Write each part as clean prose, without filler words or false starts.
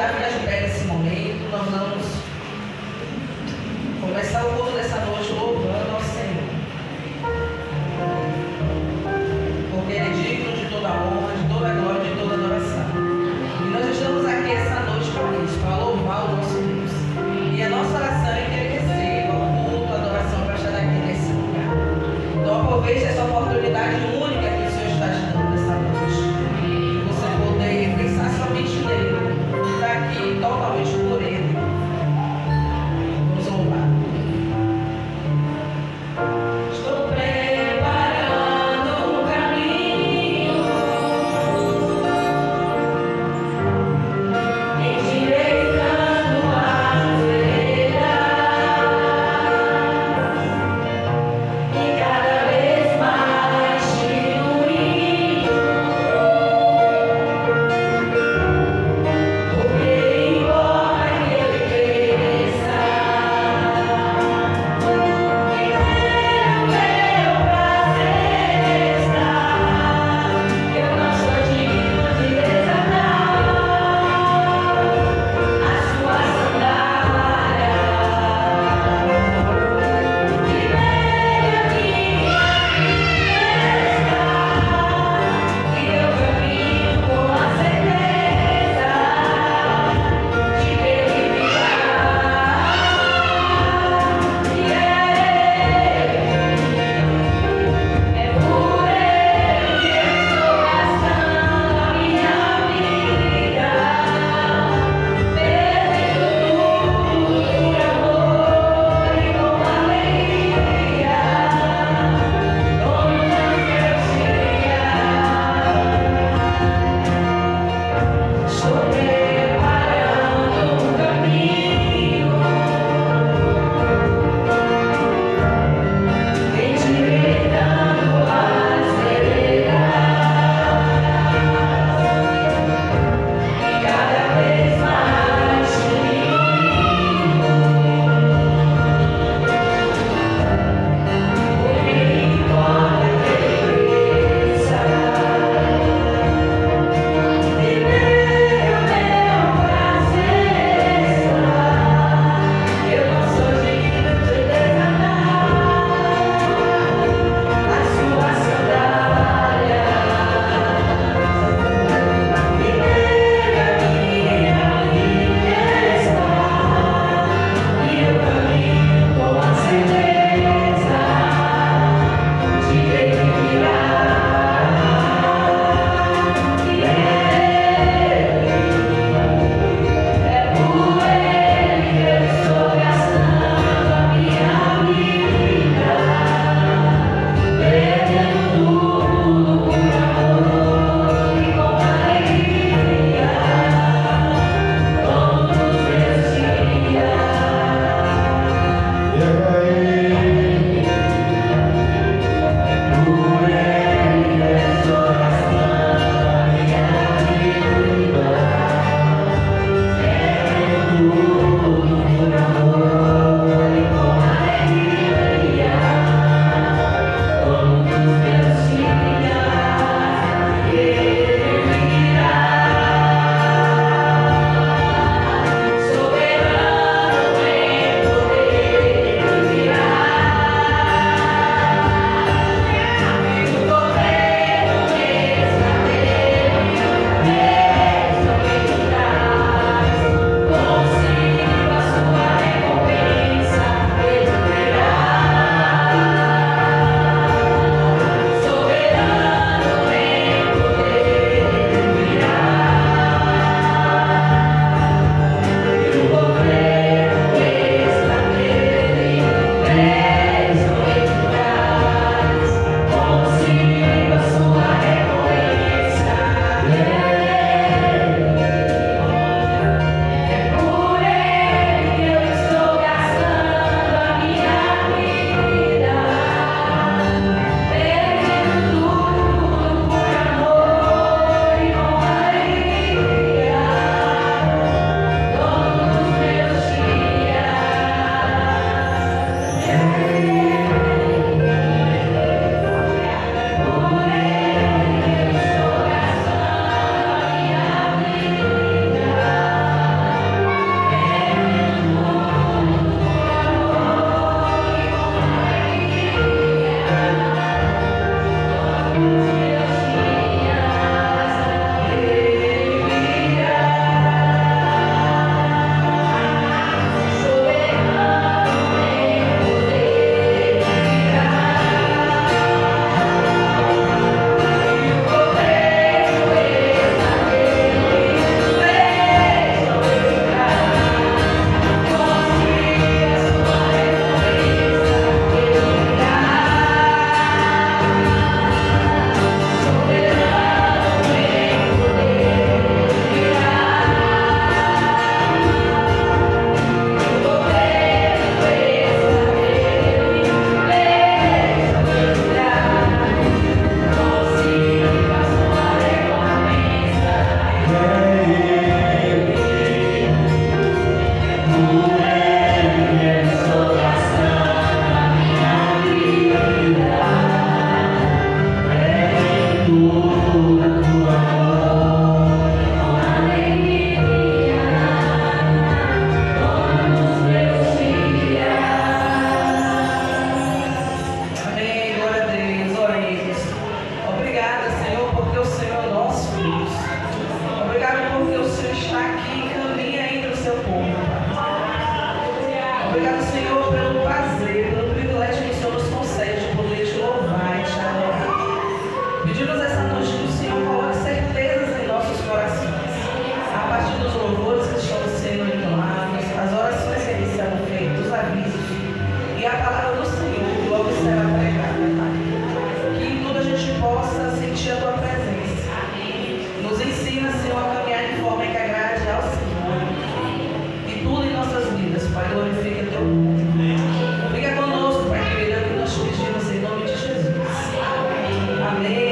podar minhas pés nesse momento, nós vamos começar o culto dessa noite louvando ao Senhor. Porque Ele é digno de toda a honra, de toda a glória, de toda a adoração. E nós estamos aqui essa noite para isso, para louvar o nosso Deus. E a nossa oração é que Ele receba o culto, a adoração para estar aqui nesse lugar. Então aproveite essa oportunidade única que o Senhor está te dando nessa noite. Você poder pensar somente nele, estar aqui Amém.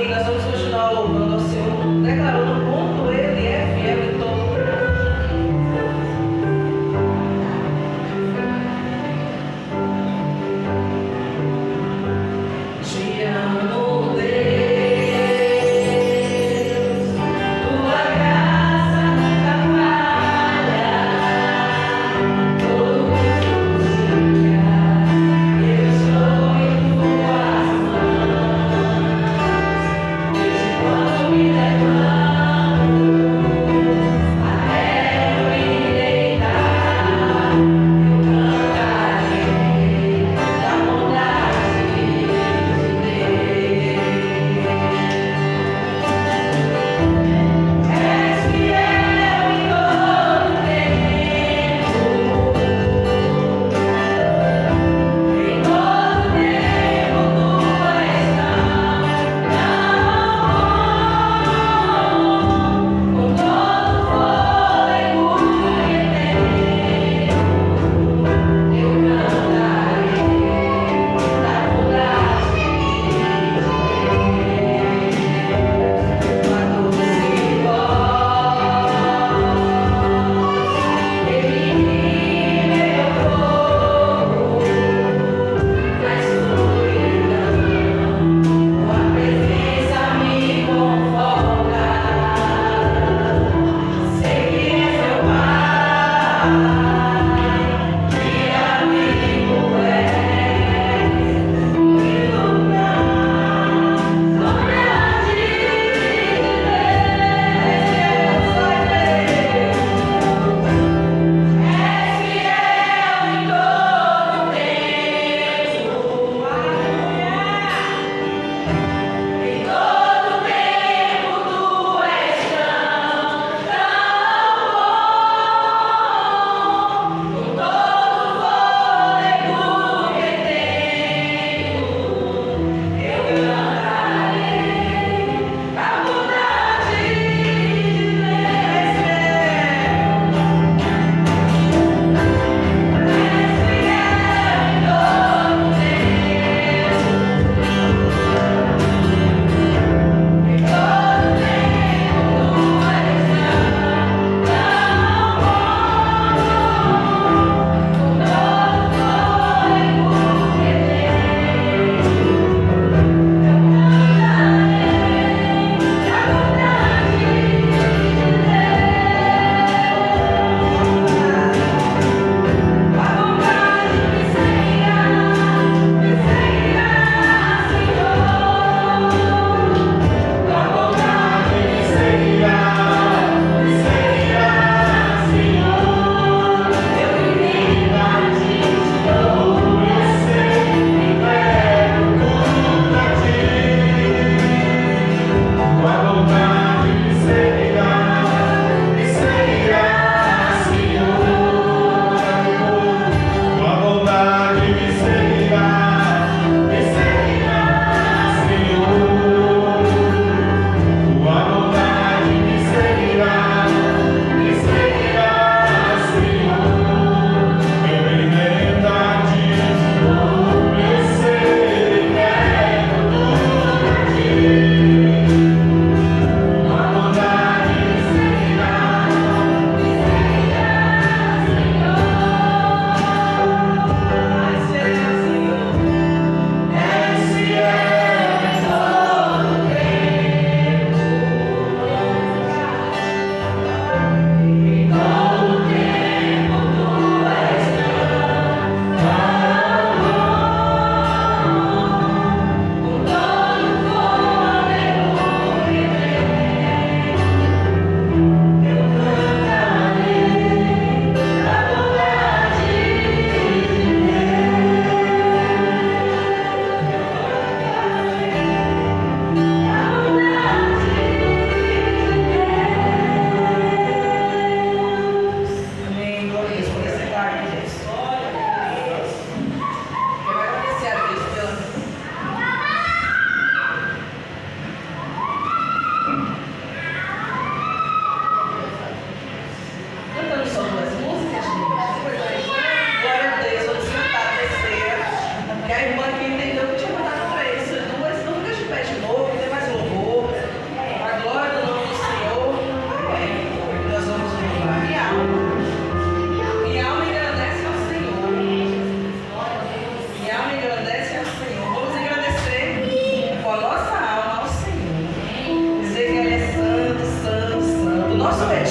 Nós vamos continuar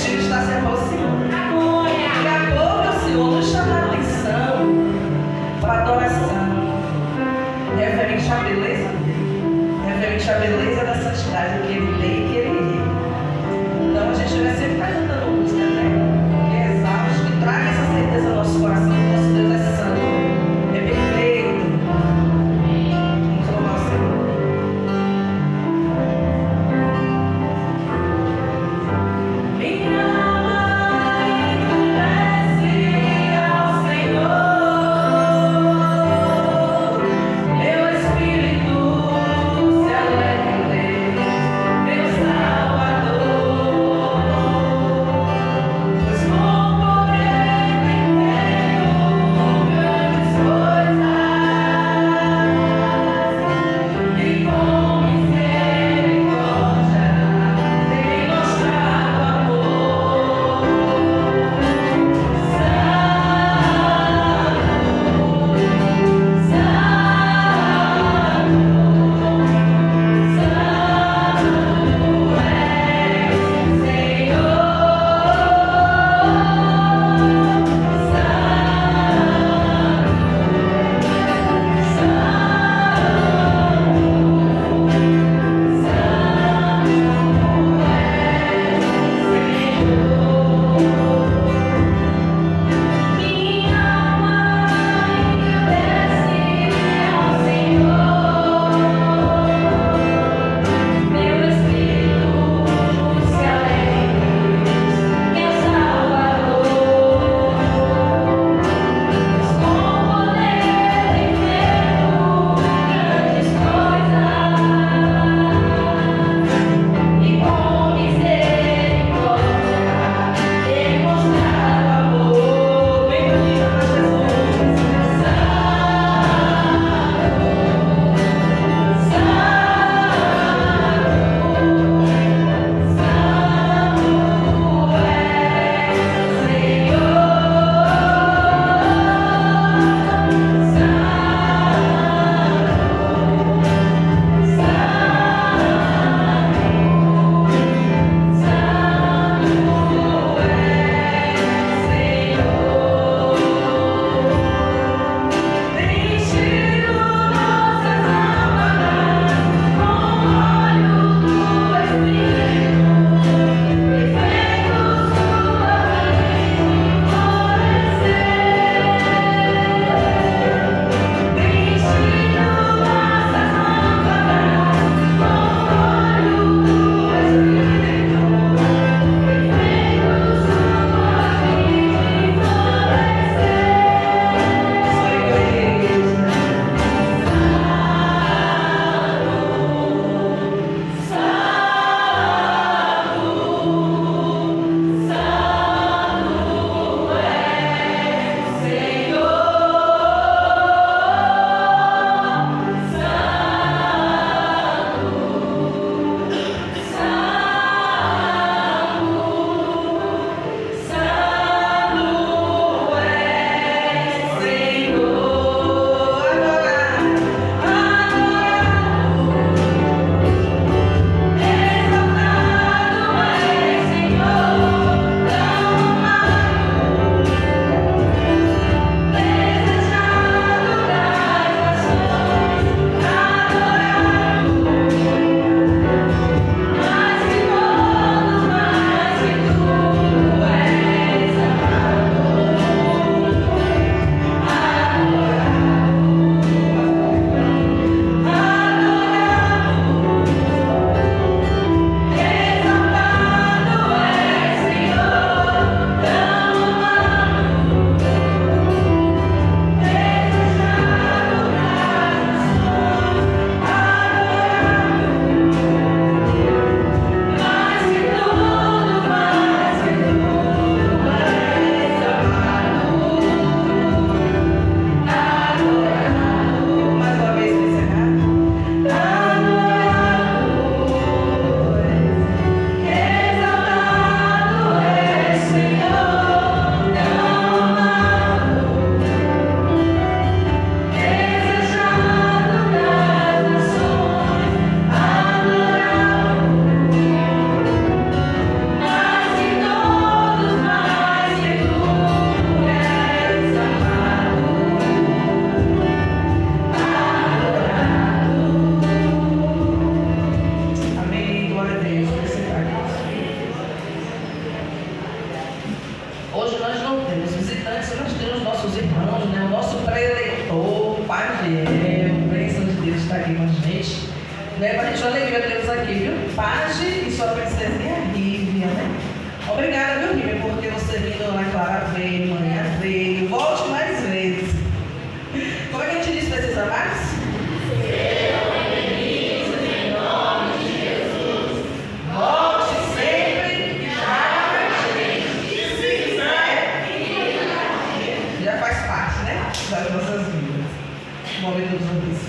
destino está se aproximando. E agora o Senhor nos chama a atenção para a adoração, referente à beleza dele, referente à beleza da santidade que ele tem e que ele é. Então a gente vai sempre estar cantando música, né? Que exalte, que traga essa certeza no nosso coração, que nosso Deus é santo, é perfeito. Vamos louvar o Senhor. Deus por esse país. Hoje nós não temos visitantes, nós temos nossos irmãos, né? O nosso pré-eleitor, o Pai Fiel, bênção de Deus está aqui com a gente. Né? Para a gente, uma alegria tê-los aqui, viu? Paje e sua princesinha Rívia, né? Obrigada, viu, Rívia, porque você vindo, Ana Clara veio, manhã veio, volte mais vezes. Como é que a gente diz precisa mais? Volte sempre e traga mais gente. E se quiser, já faz parte, né? Das nossas vidas. O momento dos ouvintes.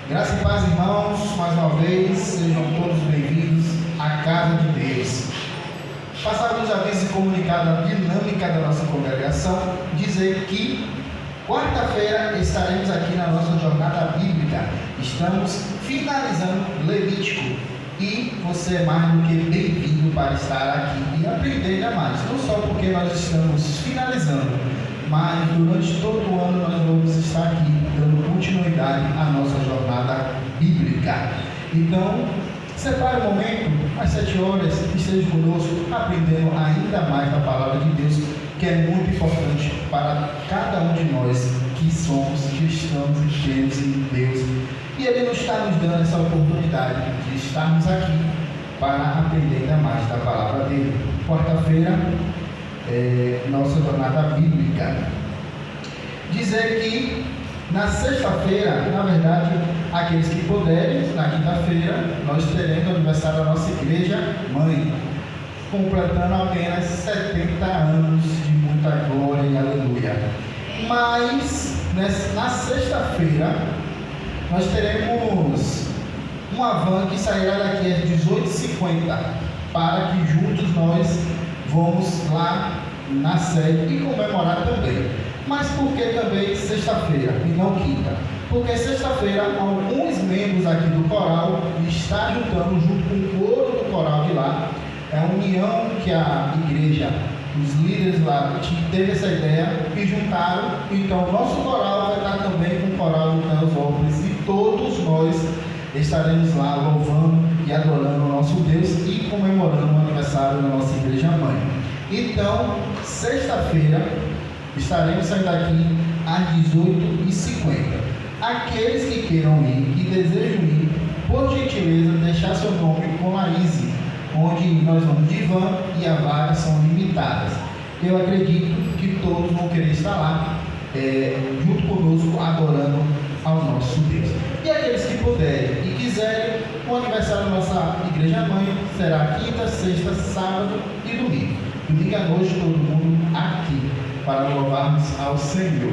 Graça e paz, irmãos, mais uma vez, sejam todos bem-vindos à casa de Deus. Passado já vez comunicado a dinâmica da nossa congregação, dizer que quarta-feira estaremos aqui na nossa jornada bíblica. Estamos finalizando Levítico e você é mais do que bem-vindo para estar aqui e aprender ainda mais. Não só porque nós estamos finalizando, mas durante todo o ano nós vamos estar aqui dando continuidade à nossa jornada bíblica. Então, separe um momento, às 7 horas, esteja conosco, aprendendo ainda mais da palavra de Deus, que é muito importante para cada um de nós que somos cristãos e cremos em Deus. E Ele nos está nos dando essa oportunidade de estarmos aqui para aprender ainda mais da palavra dele. Quarta-feira, nossa jornada bíblica. Dizer que na sexta-feira, na verdade, aqueles que puderem, na quinta-feira, nós teremos o aniversário da nossa igreja mãe, completando apenas 70 anos de muita glória e aleluia. Mas na sexta-feira nós teremos uma van que sairá daqui às 18h50 para que juntos nós vamos lá na sede e comemorar também. Mas por que também sexta-feira e não quinta? Porque sexta-feira alguns membros aqui do coral estão juntando junto com o coro do coral de lá. É a união que a igreja, os líderes lá teve essa ideia e juntaram. Então nosso coral vai estar também com o coral do Teosópolis e todos nós estaremos lá louvando e adorando o nosso Deus e comemorando o aniversário da nossa igreja mãe. Então, sexta-feira, estaremos saindo daqui às 18h50. Aqueles que queiram ir, que desejam ir, por gentileza, deixar seu nome com Laís, onde nós vamos de van e as vagas são limitadas. Eu acredito que todos vão querer estar lá, junto conosco, adorando ao nosso Deus. E aqueles que puderem e quiserem, o aniversário da nossa igreja mãe será quinta, sexta, sábado e domingo. Domingo à noite, todo mundo aqui, para louvarmos ao Senhor.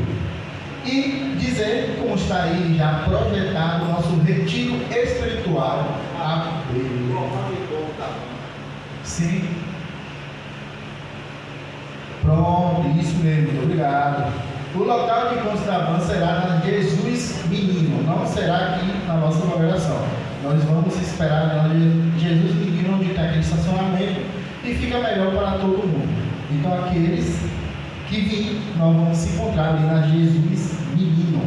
E dizer como está aí já projetado o nosso retiro espiritual. Sim. Pronto, isso mesmo, muito obrigado. O local de encontro da van será na Jesus Menino, não será aqui na nossa congregação. Nós vamos esperar na Jesus Menino, onde tem aquele estacionamento e fica melhor para todo mundo. Então aqueles que virem, nós vamos se encontrar ali na Jesus Menino.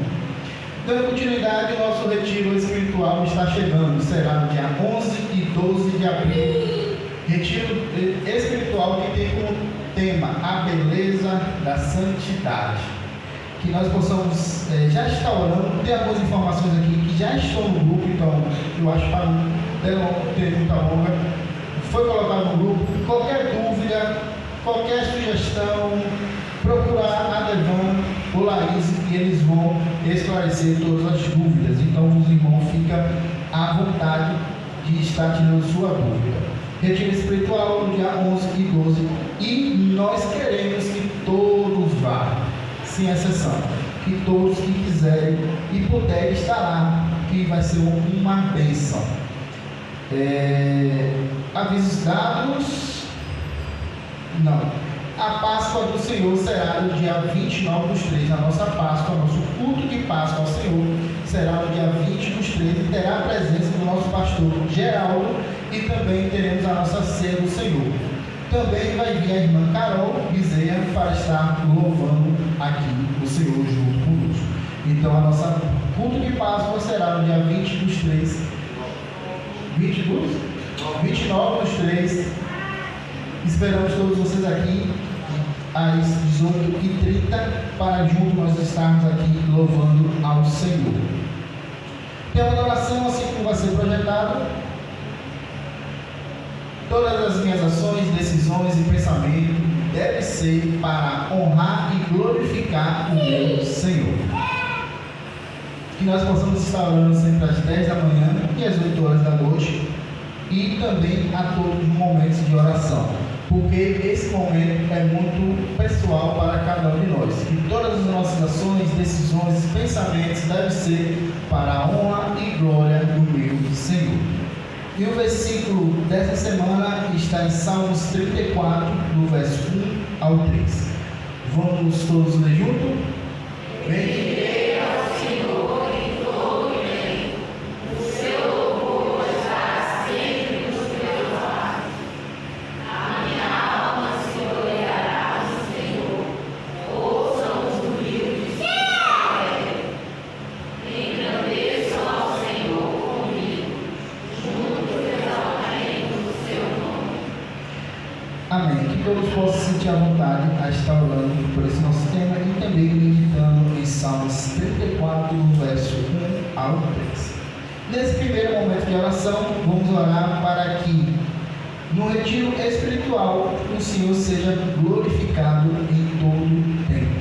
Dando continuidade, o nosso retiro espiritual está chegando, será no dia 11 e 12 de abril. Retiro espiritual que tem como tema a beleza da santidade. Que nós possamos já estar orando. Tem algumas informações aqui que já estão no grupo, então eu acho para não ter muita honra. Foi colocado no grupo. Qualquer dúvida, qualquer sugestão, procurar a Devan ou Laís e eles vão esclarecer todas as dúvidas. Então os irmãos ficam à vontade de estar tirando sua dúvida. Retiro espiritual no dia 11 e 12 e nós queremos que todos vá, sem exceção, que todos que quiserem e puderem estar lá, que vai ser uma bênção. Avisos dados? Não. A Páscoa do Senhor será no dia 29/3, na nossa Páscoa, nosso culto de Páscoa ao Senhor será no dia 20/3 e terá a presença do nosso pastor Geraldo e também teremos a nossa ceia do Senhor. Também vai vir a irmã Carol Bezerra para estar louvando aqui o Senhor junto conosco. Então a nossa culto de Páscoa será no dia 29 dos 3. Esperamos todos vocês aqui às 18h30 para juntos nós estarmos aqui louvando ao Senhor. Tema da oração, assim como vai ser projetado: todas as minhas ações, decisões e pensamentos devem ser para honrar e glorificar o meu Senhor. Que nós possamos estar orando sempre às 10 da manhã e às 8 horas da noite, e também a todos os momentos de oração, porque esse momento é muito pessoal para cada um de nós. Que todas as nossas ações, decisões e pensamentos devem ser para a honra e glória do meu Senhor. E o versículo dessa semana está em Salmos 34, do verso 1 ao 3. Vamos todos ler junto? Bendirei ao Senhor em todo o tempo, o seu louvor está sempre nos meus lábios. A minha alma se alegrará no Senhor, ouçam os humildes que engrandeçam ao Senhor comigo, juntos exaltaremos o seu nome. Amém. Que todos possam sentir a vontade a estar orando por esse nosso tema e também meditando em Salmos 34, do verso 1 ao 3. Nesse primeiro momento de oração, vamos orar para que no retiro espiritual o Senhor seja glorificado em todo o tempo.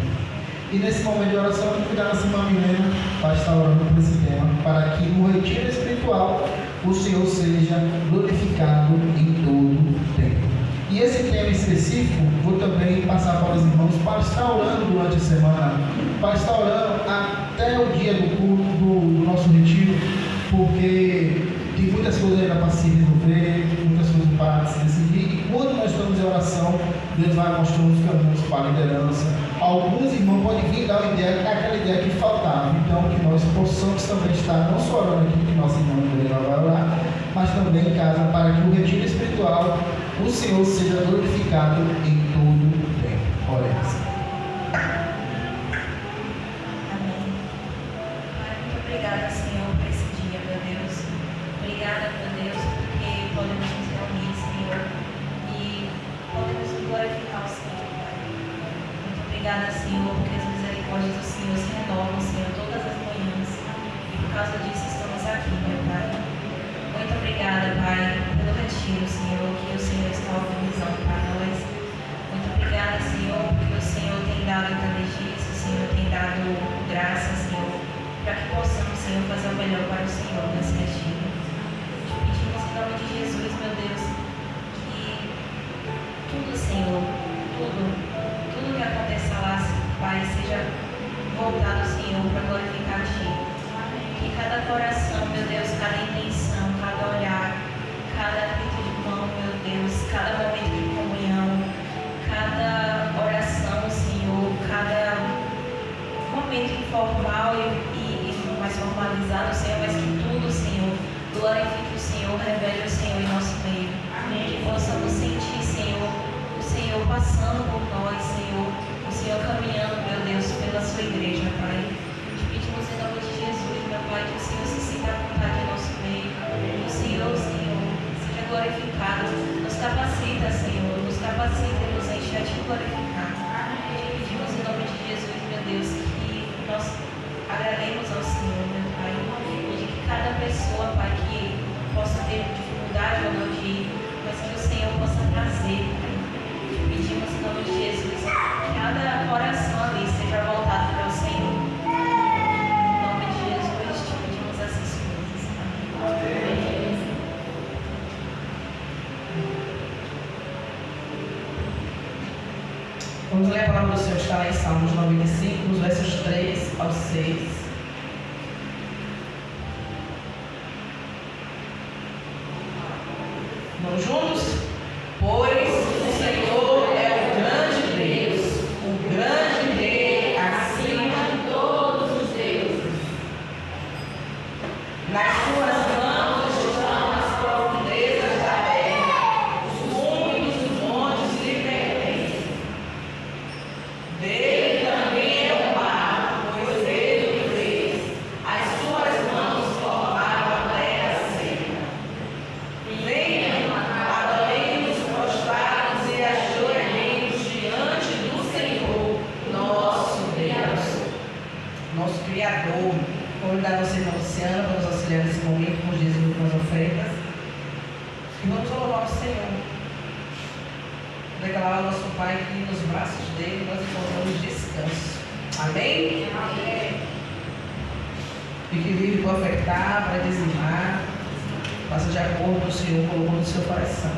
E nesse momento de oração, vamos cuidar da irmã Milena para estar orando por esse tema, para que no retiro espiritual o Senhor seja glorificado em todo o tempo. E esse tema específico, vou também passar para os irmãos para estar orando durante a semana, para estar orando até o dia do culto, do nosso retiro, porque tem muitas coisas ainda para se resolver, muitas coisas para se decidir, e quando nós estamos em oração, Deus vai mostrando os caminhos para a liderança. Alguns irmãos podem vir dar uma ideia, aquela ideia que faltava, então que nós possamos também estar não só orando aqui, que nossa irmã Milena vai orar, mas também em casa, para que o retiro espiritual, o Senhor seja glorificado em todo o tempo. Oremos. Amém. Muito obrigada, Senhor, por esse dia, meu Deus. Obrigada, meu Deus, porque podemos nos reunir, Senhor, e podemos glorificar o Senhor, Pai. Muito obrigada, Senhor, porque as misericórdias do Senhor se renovam, Senhor, todas as manhãs. E por causa disso estamos aqui, meu Pai. Muito obrigada, Pai, pelo retiro, Senhor, que o Senhor está organizando para nós. Muito obrigada, Senhor, porque o Senhor tem dado inteligência, o Senhor tem dado graça, Senhor, para que possamos, Senhor, fazer o melhor para o Senhor nesse retiro. Te pedimos em nome de Jesus, meu Deus, que tudo, Senhor, tudo que aconteça lá, Pai, seja voltado, Senhor, para glorificar Ti. Que cada coração, meu Deus, cada intenção, cada olhar, cada grito de mão, meu Deus, cada momento de comunhão, cada oração, Senhor, cada momento informal e mais formalizado, Senhor, mas que tudo, Senhor, glorifique o Senhor, revele o Senhor em nosso meio. Amém. Que possamos sentir, Senhor, o Senhor passando por nós, Senhor, o Senhor caminhando, meu Deus, pela sua igreja, Pai. Te pedimos em nome de Jesus, meu Pai, que o Senhor se sinta à vontade em nosso meio. Que o Senhor, seja glorificado. Nos capacita, Senhor, nos capacita e nos enche a Te glorificar. Te pedimos em nome de Jesus, meu Deus, que nós agrademos ao Senhor, meu Pai, e de que cada pessoa, Pai, que possa ter dificuldade ou não de ir, mas que o Senhor possa trazer, Pai. Te pedimos em nome de Jesus, que cada coração ali seja voltado para o Senhor. Em nome de Jesus, te pedimos essas coisas. Amém. Vamos ler a palavra do Senhor, está lá em Salmos 95, nos versos 3 ao 6. Vamos juntos? Pois o Senhor é o grande Deus, o grande Rei acima de todos os deuses. Nas suas mãos estão as profundezas E vamos louvar o Senhor. Declarar ao nosso Pai que nos braços dele nós encontramos descanso. Amém? Amém. E que livre para ofertar, para dizimar, faça de acordo com o Senhor colocou no seu coração.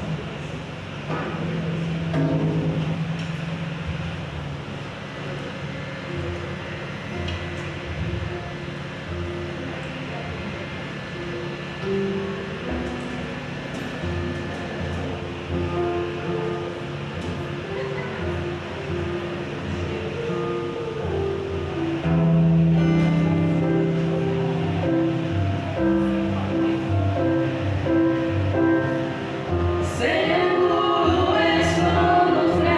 Seguro estou nos braços.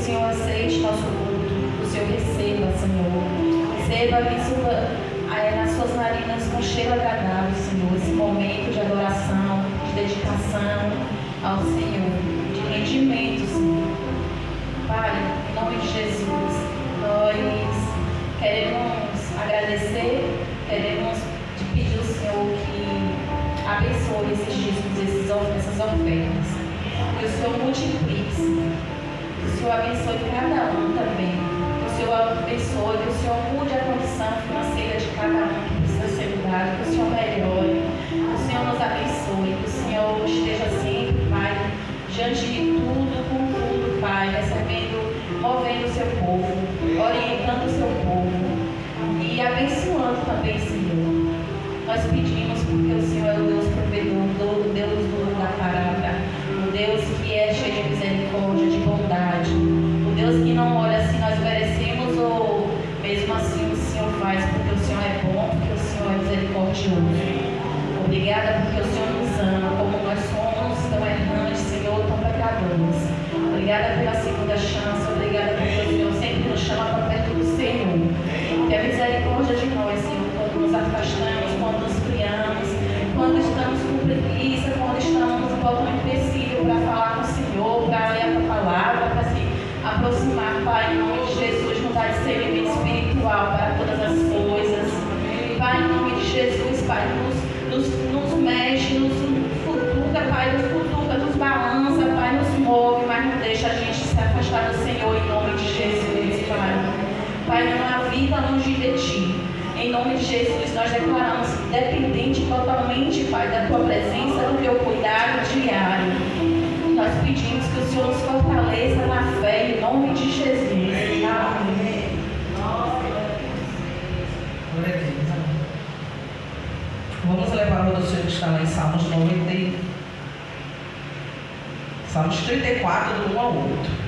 o Senhor aceite nosso culto, que o Senhor receba, Senhor. Receba isso nas suas narinas com cheiro agradável, Senhor. Esse momento de adoração, de dedicação ao Senhor, de rendimento, Senhor. Pai, em nome de Jesus, nós queremos agradecer, queremos te pedir ao Senhor que abençoe esses dízimos, essas ofertas. Que o Senhor multiplique, que o Senhor abençoe cada um também. Que o Senhor abençoe, que o Senhor mude a condição financeira de cada um que precisa ser mudado, que o Senhor melhore, que o Senhor nos abençoe, que o Senhor esteja sempre, Pai, diante de tudo, com tudo, Pai, recebendo, movendo o seu povo, orientando o seu povo e abençoando também, Senhor. Nós pedimos porque o Senhor é o Deus provedor, o Deus do da parada, o Deus que é cheio de misericórdia, de bondade, o Deus que não olha se nós merecemos ou mesmo assim o Senhor faz, porque o Senhor é bom, porque o Senhor é misericordioso. Obrigada porque o Senhor nos ama, como nós somos tão errantes, Senhor, tão pecadores. Obrigada pela segunda chance, obrigada porque o Senhor sempre nos chama para perto do Senhor. Que a misericórdia de nós, Senhor, quando nos afastamos, quando nos friamos, quando estamos com preguiça, quando estamos botando empecilho para falar com o Senhor, para ler a tua palavra, para se aproximar, Pai, em nome de Jesus, nos dá discernimento espiritual para todas as coisas. Pai, em nome de Jesus, Pai, nos mexe, nos futuca, Pai, nos balança, Pai, nos move, mas não deixa a gente se afastar do Senhor, em nome de Jesus, Pai. Pai, não há vida longe de Ti. Em nome de Jesus, nós declaramos dependente totalmente, Pai, da Tua presença, do Teu cuidado diário. Nós pedimos que o Senhor nos fortaleça na fé, em nome de Jesus. Amém. Glória a Deus. Vamos levar o Senhor que está lá em Salmos 90, Salmos 34, do 1 ao 8.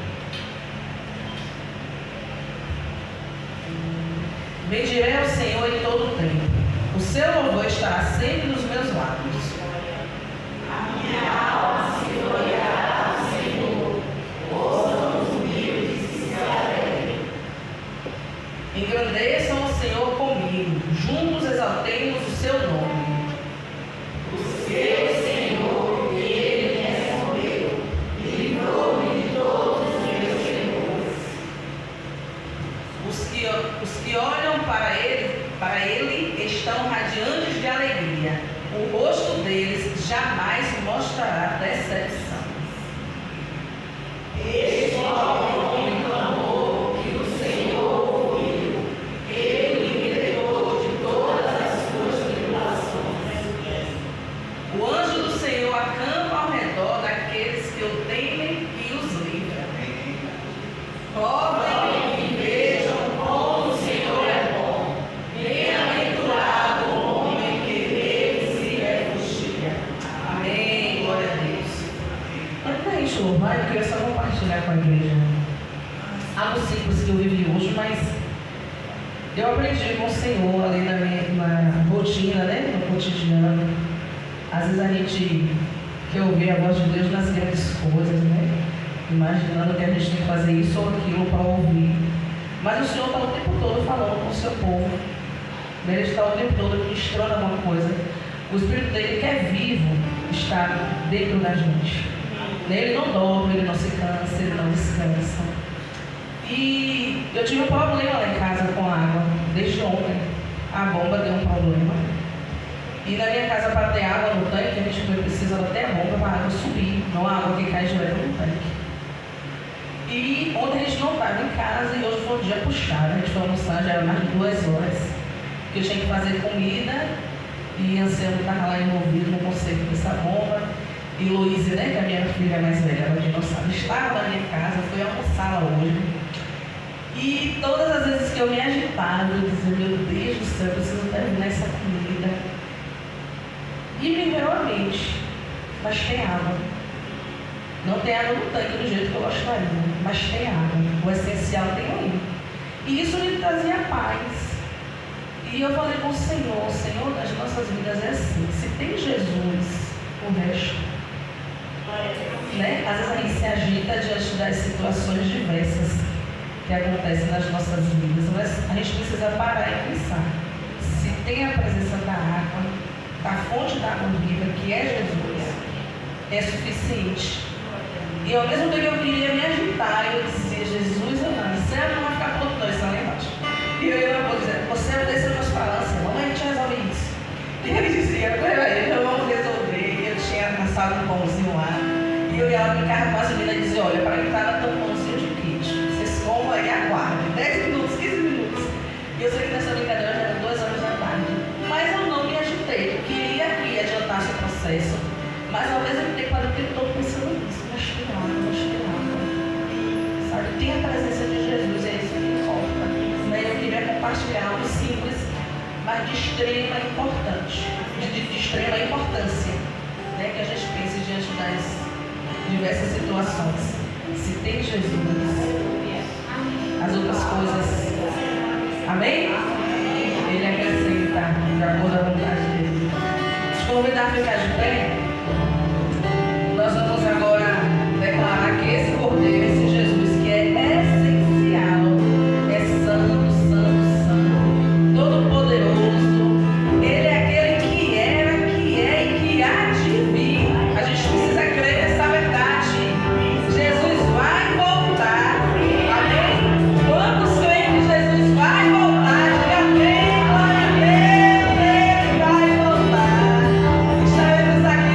Bendirei ao Senhor em todo o tempo. O seu louvor estará sempre nos meus lábios. A minha alma se gloriará ao Senhor. Ouçam os humildes e se alegrem. Engrandeçam ao Senhor comigo. Juntos exaltemos o seu nome. O seu Senhor, Ele me respondeu. Livrou-me de todos os meus temores. Os que olham para ele estão radiantes de alegria. O rosto deles jamais mostrará decepção. Este homem clamou e o Senhor ouviu. Ele me livrou de todas as suas tribulações. O anjo do Senhor acampa ao redor daqueles que o temem e os livra. Provem e vejam como o Senhor é bom. Bem-aventurado o homem que nele se refugia. Amém. Glória a Deus. Antes da gente louvar, eu queria só compartilhar com a igreja algo simples que eu vivi hoje, mas eu aprendi com o Senhor ali na rotina, né? No cotidiano. Às vezes a gente quer ouvir a voz de Deus nas grandes coisas, né? Imaginando que a gente tem que fazer isso ou aquilo para ouvir. Mas o Senhor está o tempo todo falando com o seu povo. Ele está o tempo todo ministrando alguma coisa. O Espírito dele, que é vivo, está dentro da gente. Ele não dorme, ele não se cansa, ele não descansa. E eu tive um problema lá em casa com a água, desde ontem. A bomba deu um problema. E na minha casa, para ter água no tanque, a gente precisa até a bomba para a água subir, não a água que cai direto no tanque. E ontem a gente não estava em casa e hoje foi um dia puxado. A gente foi almoçar, já era mais de 2 horas. Porque eu tinha que fazer comida e Anselmo estava lá envolvido no conserto dessa bomba. E Luísa, né, que é a minha filha mais velha, ela não sabe, estava na minha casa, foi almoçar lá hoje. E todas as vezes que eu me agitava, eu dizia, meu Deus do céu, eu preciso terminar essa comida. E me veio à mente, mas tem água. Não tem água no tanque do jeito que eu gostaria, mas tem água. O essencial tem aí. E isso me trazia paz. E eu falei com o Senhor, Senhor, das nossas vidas é assim. Se tem Jesus, o resto. Né? Às vezes a gente se agita diante das situações situações diversas que acontecem nas nossas vidas, mas a gente precisa parar e pensar. Se tem a presença da água, da fonte da água viva, que é Jesus, é suficiente. E ao mesmo tempo eu queria me agitar, e eu dizia, Jesus amado, o céu não vai ficar pronto, não, está lá embaixo. E eu ia vou dizer, o céu desce nos meus balanços, vamos a gente resolve isso. E ele dizia, peraí, então vamos resolver. E eu tinha assado um pãozinho lá, e eu ia lá brincar com as meninas e dizia, olha, para quem estava tão pãozinho de queijo, vocês comam aí, aguardem, 10 minutos, 15 minutos. E eu sei que nessa brincadeira já era 2 horas da tarde, mas eu não me agitei, eu queria que adiantasse o processo, mas ao mesmo tempo eu estou pensando nisso, mas tirava. Sabe, tem a presença de Jesus, é isso que importa. Né? Eu queria compartilhar algo simples, mas de extrema importância, né? Que a gente pense diante das diversas situações. Se tem Jesus, as outras coisas, amém? Ele acrescenta de acordo à vontade dele. Te convidar a ficar de pé. Nós vamos agora declarar que esse Cordeiro, esse Jesus, que é essencial, é santo, santo, santo, todo-poderoso. Ele é aquele que era, que é e que há de vir. A gente precisa crer nessa verdade. Jesus vai voltar. Amém? Quantos creem que Jesus vai voltar? Diga amém, glória a Deus, ele vai voltar. Estaremos aqui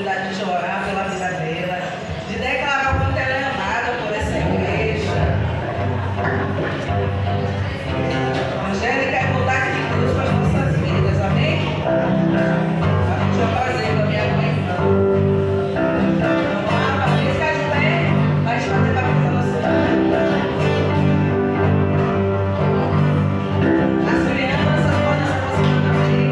oportunidade de orar pela vida dela, de declarar quanto ela é amada por essa igreja. Angélica é vontade de Deus para as nossas vidas, amém? A gente vai fazer com a minha mãe. Vamos lá, para ficar de pé, a gente vai tentar fazer a nossa vida. As crianças podem se aproximar também.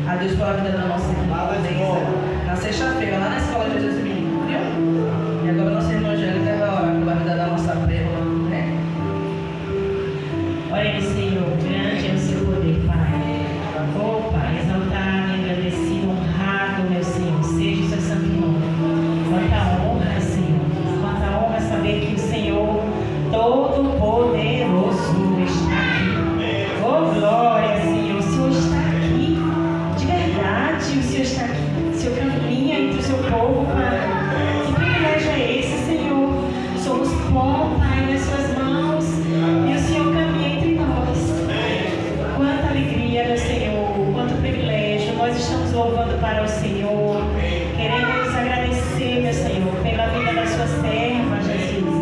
A Deus pela vida da nossa irmã Vanessa. Na sexta-feira, lá na escola de Jesus Menino, viu? E agora nossa irmã Angélica vai orar pela vida da nossa pérola, né? Oremos, Senhor, grande é o seu poder, Pai. Oh, Pai, exaltado, agradecido, honrado, meu Senhor, seja o seu santo nome. Quanta honra, Senhor, quanta honra saber que o Senhor Todo-Poderoso está aqui. Oh, glória, Senhor, o Senhor está aqui, de verdade, o Senhor está aqui. O Senhor caminha entre o seu povo, Pai. Que privilégio é esse, Senhor? Somos pó, Pai, nas suas mãos, e o Senhor caminha entre nós. Quanta alegria, meu Senhor, quanto privilégio. Nós estamos louvando para o Senhor. Queremos agradecer, meu Senhor, pela vida da sua serva, Jesus.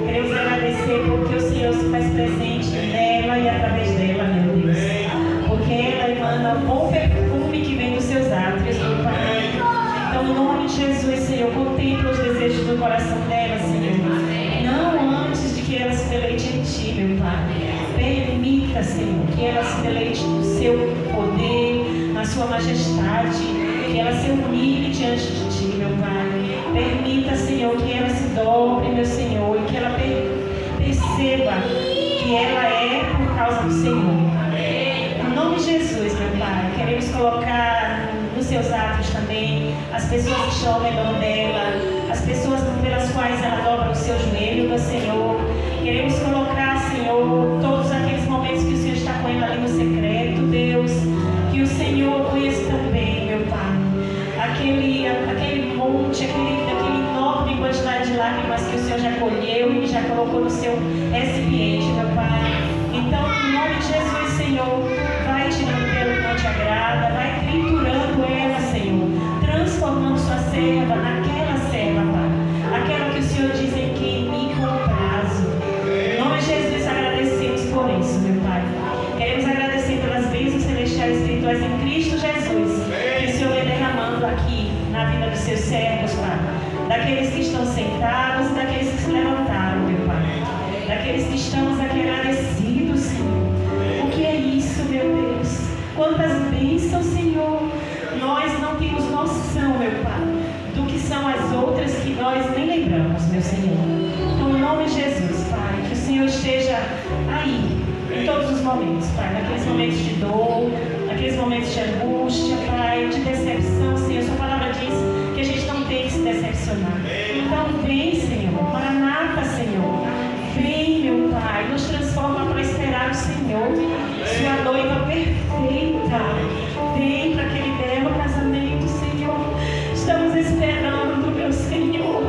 Queremos agradecer porque o Senhor se faz presente nela e através dela, meu Deus. Porque ela emana um bom perfume que vem dos seus átrios, meu Pai. Então, no nome de Jesus, Senhor, contempla os desejos do coração dela, Senhor. Não antes de que ela se deleite em Ti, meu Pai. Permita, Senhor, que ela se deleite no seu poder, na sua majestade, que ela se humilhe diante de Ti, meu Pai. Permita, Senhor, que ela se dobre, meu Senhor, e que ela perceba que ela é por causa do Senhor. Em nome de Jesus, meu Pai, queremos colocar nos seus atos também as pessoas que estão ao redor dela, as pessoas pelas quais ela dobra o seu joelho, meu Senhor. Queremos colocar, Senhor, todos aqueles momentos que o Senhor está com ela ali no secreto, Deus, que o Senhor conheça também, meu Pai. Aquele monte, aquele enorme quantidade de lágrimas que o Senhor já colheu e já colocou no seu recipiente, meu Pai. Então, em nome de Jesus, Senhor, vai tirando pelo que não te agrada, vai triturando ela, Senhor, transformando sua serva naquela serva, Pai. Aquela que o Senhor diz em quem me comprazo. Em nome de Jesus, agradecemos por isso, meu Pai. Queremos agradecer pelas bênçãos celestiais espirituais em Cristo Jesus, que o Senhor vem derramando aqui na vida dos seus servos, Pai. Daqueles que estão sentados e daqueles que se levantaram, meu Pai. Daqueles que estamos aqui agradecidos, Senhor. O que é isso, meu Deus? Quantas bênçãos, Senhor. Nós não temos noção, meu Pai, do que são as outras que nós nem lembramos, meu Senhor. Então, em nome de Jesus, Pai, que o Senhor esteja aí, em todos os momentos, Pai. Naqueles momentos de dor, naqueles momentos de angústia, Pai, de decepção, Senhor. Sua palavra diz que a gente não tem que se decepcionar. Então, vem, Senhor. Maranata, Senhor. Vem, meu Pai, nos transforma para esperar o Senhor. Sua noiva perfeita. Vem para aquele belo casamento, Senhor. Estamos esperando, meu Senhor.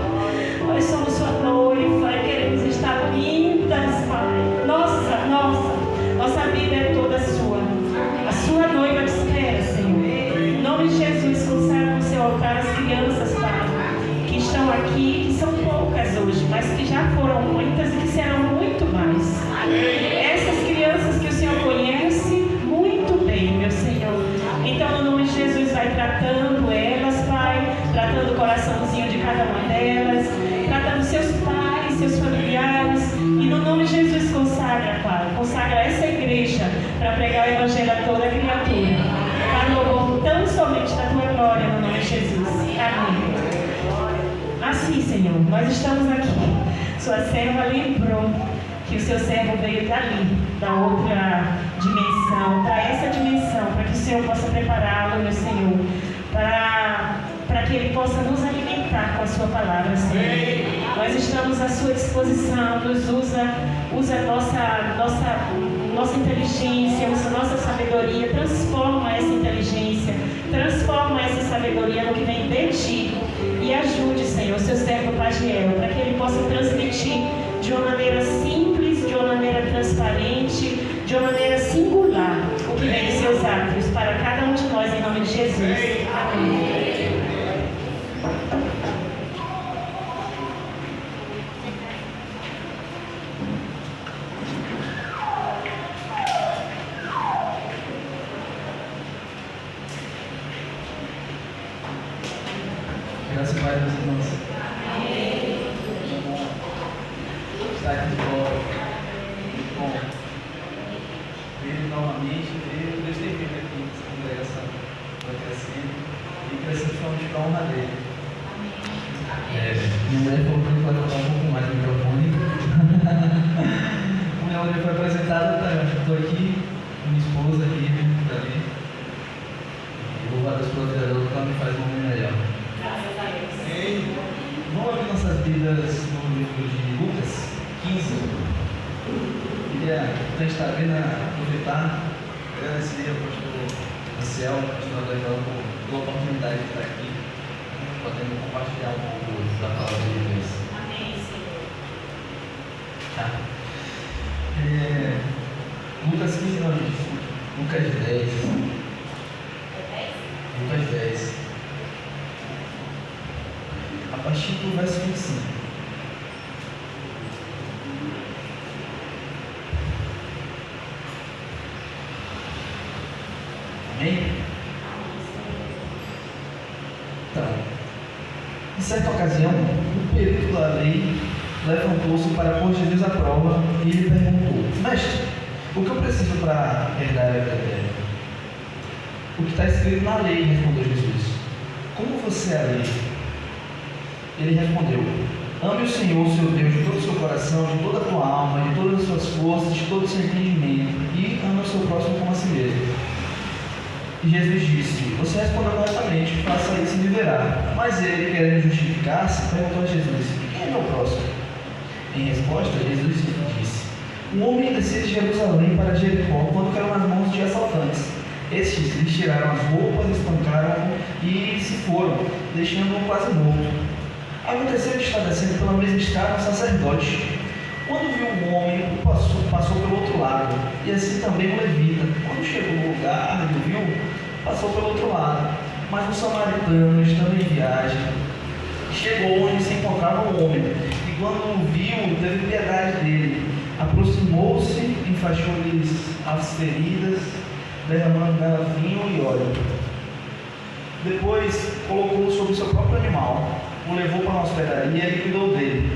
Nós somos sua noiva e queremos estar lindas, Pai. Nossa vida é toda sua. A sua noiva te espera, Senhor. Em nome de Jesus, consagra no seu altar as crianças, Pai, que estão aqui, que são poucas hoje, mas que já foram muitas e que serão muito mais. Essas crianças que o Senhor conhece muito bem, meu Senhor. Então, no nome de Jesus, vai tratando elas, Pai, tratando o coraçãozinho de cada uma delas, tratando seus pais, seus familiares. E no nome de Jesus, consagra, Pai, consagra essa igreja para pregar o Evangelho a toda criatura. Para o louvor tão somente da tua glória, no nome de Jesus. Amém. Assim, Senhor, nós estamos aqui. Sua serva lembrou que o seu servo veio dali, da outra dimensão, para essa dimensão, para que o Senhor possa prepará-lo, meu Senhor, para que ele possa nos alimentar com a sua palavra, Senhor. Nós estamos à sua disposição, nos usa nossa inteligência, usa nossa sabedoria, transforma essa inteligência, transforma essa sabedoria no que vem de ti. E ajude, Senhor, seu servo Pagiel, para que ele possa transmitir de uma maneira simples, de uma maneira transparente, de uma maneira singular, o que vem de seus atos para cada um de nós, em nome de Jesus. Amém. Graças a Deus, meus irmãos. Está aqui de volta. Bom, ver novamente, ver Deus tem feito aqui nessa congregação, vai crescendo e crescendo somente para a honra dele. Minha mulher falou que eu vou colocar um pouco mais no microfone. Como minha mulher foi apresentada, estou aqui, minha esposa aqui, também. E louvado a sua vereadora, que ela me faz um homem melhor. Vamos abrir nossas Bíblias no livro de Lucas 15. Queria, a gente está vendo, aproveitar, agradecer ao pastor Marcel, ao pastor Adriano, pela oportunidade de estar aqui, podendo compartilhar um pouco da palavra de Deus. Amém, Senhor. Tá. Lucas 15, não, gente. Lucas 10. Lucas 10. A partir do verso 25. Amém? Então, em certa ocasião, o perito da lei levantou-se para pôr Jesus à prova e lhe perguntou: Mestre, o que eu preciso para herdar a vida eterna? O que está escrito na lei, respondeu Jesus. Como você a lê? Ele respondeu: ame o Senhor, seu Deus, de todo o seu coração, de toda a tua alma, de todas as suas forças, de todo o seu entendimento, e ame o seu próximo como a si mesmo. E Jesus disse: você respondeu corretamente, faça isso e viverá. Mas ele, querendo justificar-se, perguntou a Jesus: quem é meu próximo? Em resposta, Jesus disse: um homem descia de Jerusalém para Jericó quando caiu nas mãos de assaltantes. Estes lhe tiraram as roupas, espancaram-o e se foram, deixando-o quase morto. Aconteceu de estar descendo pela mesma estrada um sacerdote. Quando viu um homem, passou pelo outro lado, e assim também um levita. Quando chegou no lugar e o viu, passou pelo outro lado. Mas um samaritano, estando em viagem, chegou onde se encontrava o homem, e quando o viu, teve piedade dele. Aproximou-se, enfaixou-lhe as feridas, derramando nela vinho e óleo. Depois colocou-o sobre o seu próprio animal, o levou para uma hospedaria e cuidou dele.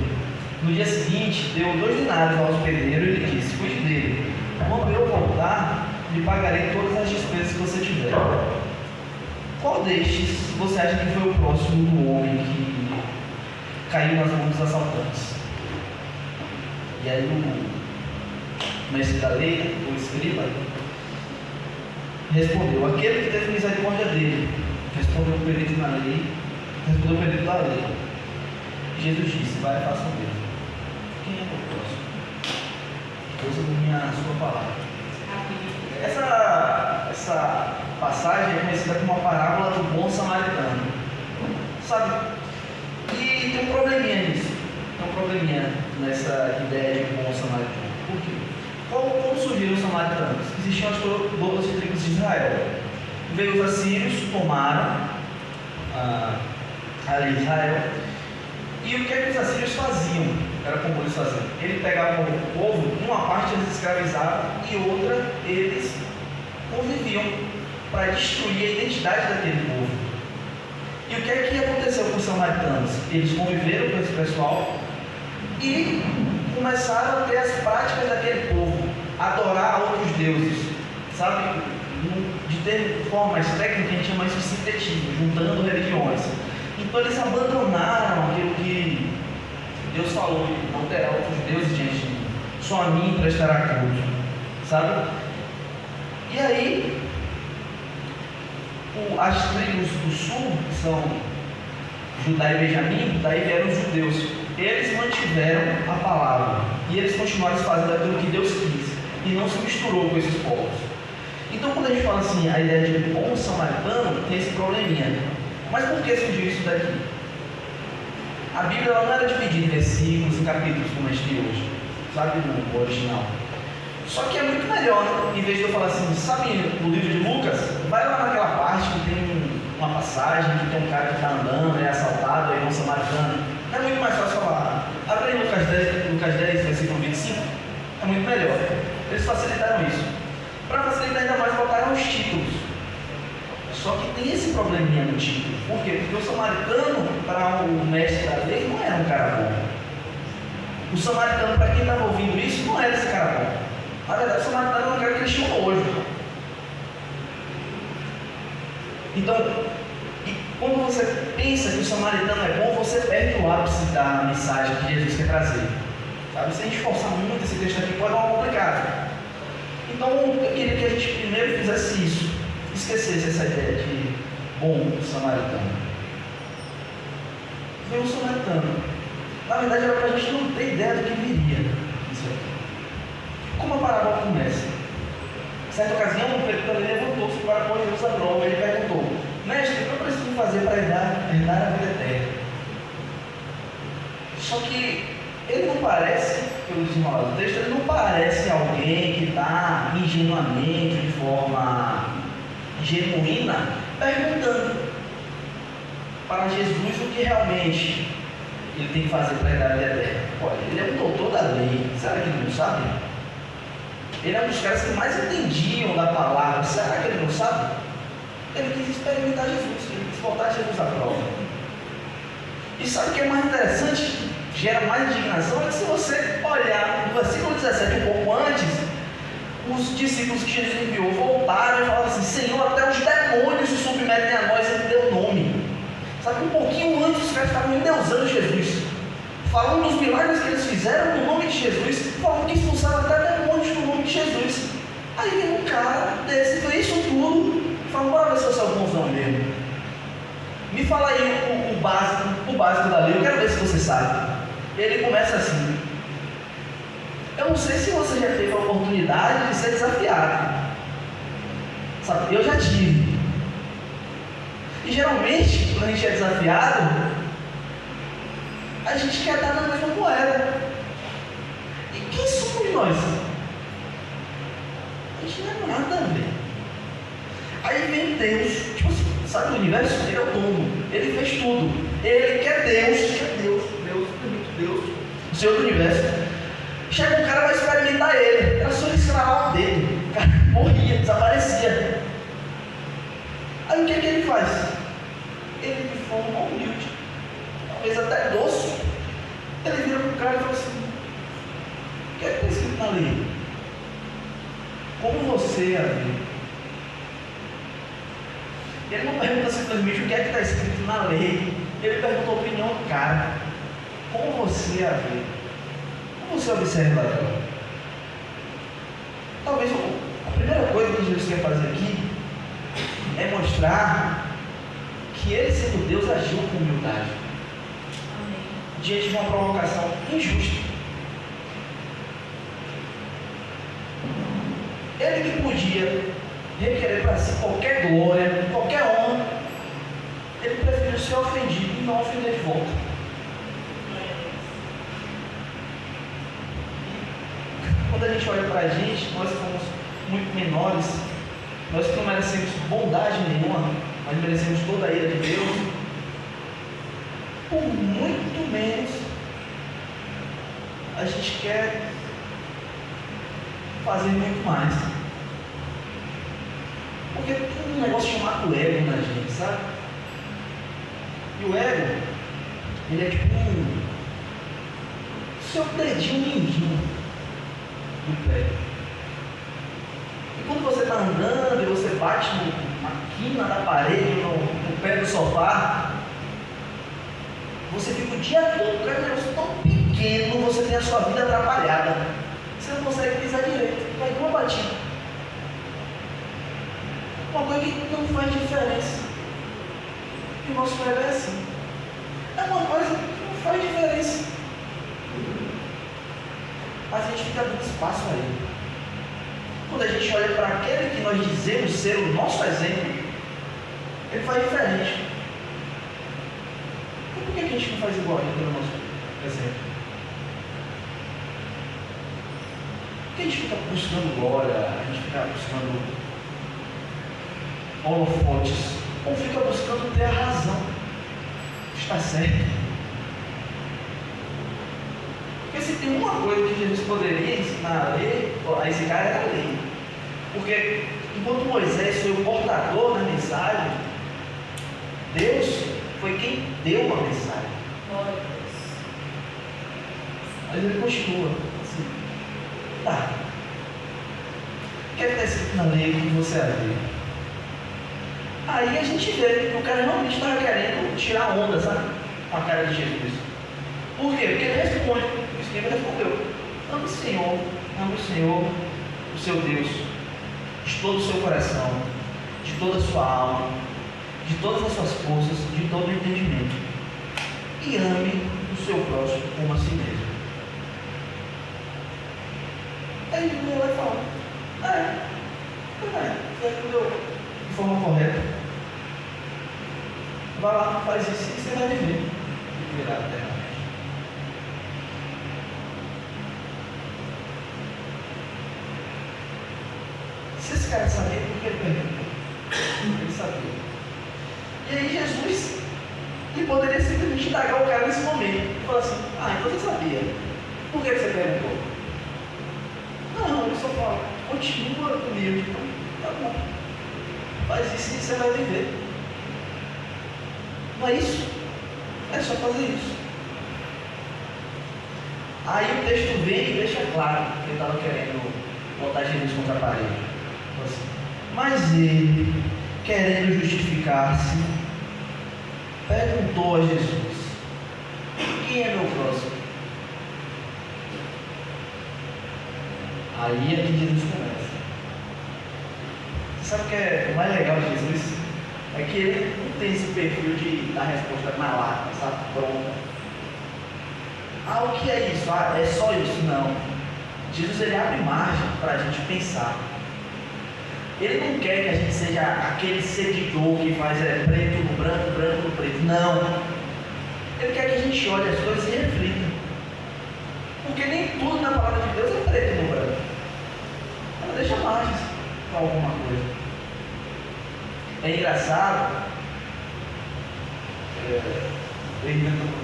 No dia seguinte, deu 2 denários ao hospedeiro e lhe disse: cuide dele. Quando eu voltar, lhe pagarei todas as despesas que você tiver. Qual destes você acha que foi o próximo do homem que caiu nas mãos dos assaltantes? E aí o mestre da lei, o escriba, respondeu: aquele que teve misericórdia dele. Respondeu o perito na lei. Respondeu o perito da lei. Jesus disse: vai e faça o mesmo. Quem é o próximo? Ouça a sua palavra. Essa passagem é conhecida como a parábola do bom samaritano. Sabe? E tem um probleminha nisso. Tem um probleminha nessa ideia de bom samaritano. Por quê? Como surgiram os samaritanos? Existiam as 12 tribos de Israel. Veio os assírios, tomaram ali Israel. E o que é que os assírios faziam? Era como eles faziam. Eles pegavam o povo, uma parte eles escravizavam e outra eles conviviam para destruir a identidade daquele povo. E o que é que aconteceu com os samaritanos? Eles conviveram com esse pessoal e começaram a ter as práticas daquele povo, adorar outros deuses, sabe? De ter forma mais técnica, a gente chama isso de sincretismo, juntando religiões. Então eles abandonaram aquilo que Deus falou: não terá outros deuses diante de mim, só a mim prestará culto, sabe? E aí, as tribos do sul, que são Judá e Benjamim, daí vieram os judeus. Eles mantiveram a palavra e eles continuaram fazendo aquilo que Deus quis e não se misturou com esses povos. Então, quando a gente fala assim, a ideia de bom samaritano, tem esse probleminha. Mas por que surgiu isso daqui? A Bíblia ela não era dividida em versículos, em capítulos, como a gente tem hoje, sabe, no original. Só que é muito melhor, né? Em vez de eu falar assim, sabe, no livro de Lucas, vai lá naquela parte que tem uma passagem, que tem um cara que está andando, é assaltado, aí é um samaritano. Não é muito mais fácil falar. Abre aí Lucas 10, versículo 25. É muito melhor. Eles facilitaram isso. Para facilitar ainda mais, botaram os títulos. Só que tem esse probleminha no título. Por quê? Porque o samaritano, para o mestre da lei, não era um cara bom. O samaritano, para quem estava ouvindo isso, não era esse cara bom. Na verdade, o samaritano era um cara que eles tinham hoje. Então, quando você pensa que o samaritano é bom, você perde o ápice da mensagem que Jesus quer trazer. Sabe? Se a gente forçar muito esse texto aqui, pode dar uma complicada. Então, eu queria que a gente primeiro fizesse isso. Esquecesse essa ideia de bom samaritano. Veio um samaritano. Na verdade, era para a gente não ter ideia do que viria isso aqui. Como a parábola começa? Em certa ocasião, o pregador levantou-se para pôr Jesus à prova. Ele perguntou: mestre, o que eu preciso fazer para herdar a vida eterna? Só que ele não parece, pelo desenrolar do texto, ele não parece alguém que está ingenuamente, de forma genuína, perguntando para Jesus o que realmente ele tem que fazer para herdar a vida eterna. Olha, ele é um doutor da lei, será que ele não sabe? Ele é um dos caras que mais entendiam da palavra, será que ele não sabe? Ele quis experimentar Jesus, ele quis botar Jesus à prova. E sabe o que é mais interessante? Gera mais indignação, é que se você olhar no versículo 17, um pouco antes, os discípulos que Jesus enviou voltaram e falaram assim: Senhor, até os demônios se submetem a nós em teu nome. Sabe, um pouquinho antes os caras estavam endeusando Jesus, falando dos milagres que eles fizeram no nome de Jesus, falando que expulsaram até demônios no nome de Jesus. Aí vem um cara desse, fez isso tudo, e fala: bora ver se eu sou bonzão mesmo. Me fala aí o básico da lei, eu quero ver se você sabe. Ele começa assim: eu não sei se você já teve a oportunidade de ser desafiado, sabe? Eu já tive. E geralmente, quando a gente é desafiado, a gente quer dar na mesma moeda. E quem somos nós? A gente não é nada, velho. Aí vem Deus, tipo assim, sabe, o universo, ele é o dono, ele fez tudo. Ele quer Deus, o Senhor do universo. Chega um cara, vai experimentar ele. Era só ele escravar o dedo. O cara morria, desaparecia. Aí o que ele faz? Ele, de forma humilde, talvez até doce, ele vira para o cara e fala assim: o que é que está escrito na lei? Como você a vê? Ele não pergunta simplesmente o que é que está escrito na lei. Ele pergunta a opinião do cara. Como você a vê? Como você observa ela? Talvez a primeira coisa que Jesus quer fazer aqui é mostrar que ele, sendo Deus, agiu com humildade. Amém. diante de uma provocação injusta. Ele que podia requerer para si qualquer glória, qualquer honra, ele preferiu ser ofendido e não ofender de volta. Quando a gente olha para a gente, nós somos muito menores, nós que não merecemos bondade nenhuma, nós merecemos toda a ira de Deus, por muito menos a gente quer fazer muito mais. Porque tem um negócio chamado ego na gente, sabe? E o ego, ele é tipo seu dedinho mindinho do pé. E quando você está andando e você bate na quina da parede, no pé do sofá, você fica o dia todo com um negócio tão pequeno, você tem a sua vida atrapalhada. Você não consegue pisar direito, vai uma batida. Uma coisa que não faz diferença. E o nosso ego é assim. É uma coisa que não faz diferença. Mas a gente fica dando espaço a ele. Quando a gente olha para aquele que nós dizemos ser o nosso exemplo, ele faz diferente. E por que a gente não faz igual a ele pelo nosso exemplo? Porque a gente fica buscando glória, a gente fica buscando holofotes, ou fica buscando ter a razão, está certo. Porque se tem uma coisa que Jesus poderia ensinar a lei, a esse cara era a lei. Porque enquanto Moisés foi o portador da mensagem, Deus foi quem deu a mensagem. Glória a Deus. Mas ele continua assim. Tá. O que é que está escrito na lei que você vê? Aí a gente vê que o cara realmente estava querendo tirar onda, sabe? Com a cara de Jesus. Por quê? Porque ele responde. O esquema respondeu: ame o Senhor, o seu Deus, de todo o seu coração, de toda a sua alma, de todas as suas forças, de todo o entendimento. E ame o seu próximo como a si mesmo. Aí ele vai falar: você respondeu de forma correta. Vai lá, faz isso e você vai viver. Virar eternamente. Se esse cara sabia, por que ele perguntou? Ele sabia. E aí Jesus, ele poderia simplesmente indagar o cara nesse momento. E falar assim: então você sabia. Por que você perguntou? Não, ele só fala: continua comigo. Então, tá bom. Faz isso e você vai viver. Não é isso? É só fazer isso. Aí o texto vem e deixa claro que ele estava querendo botar Jesus contra a parede. Assim, mas ele, querendo justificar-se, perguntou a Jesus: quem é meu próximo? Aí é que Jesus começa. Você sabe o que é o mais legal de Jesus? É que ele não tem esse perfil de dar resposta na lata, sabe? Pronta. O que é isso? É só isso? Não. Jesus, ele abre margem para a gente pensar. Ele não quer que a gente seja aquele seguidor que faz preto no branco, branco no preto. Não. Ele quer que a gente olhe as coisas e reflita. Porque nem tudo na palavra de Deus é preto no branco. Ela deixa margens para alguma coisa. É engraçado,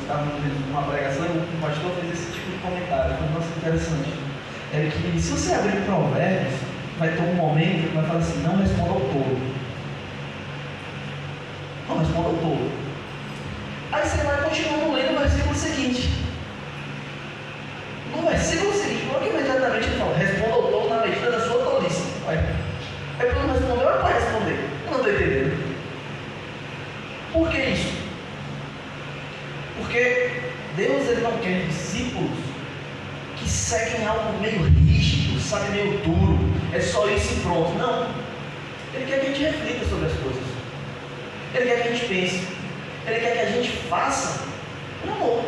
estava numa pregação, o pastor fez esse tipo de comentário, foi nossa interessante. É que se você abrir Provérbios, vai ter um momento que vai falar assim: não responda ao tolo. Não responda ao tolo. Aí você vai continuar lendo o versículo seguinte. No versículo seguinte, logo imediatamente ele fala: responda ao tolo na medida da sua tolice. É para não responder ou é para responder? Eu não estou entendendo. Por que isso? Porque Deus, ele não quer discípulos que seguem algo meio rígido, sabe, meio duro. É só isso e pronto. Não. Ele quer que a gente reflita sobre as coisas. Ele quer que a gente pense. Ele quer que a gente faça por amor.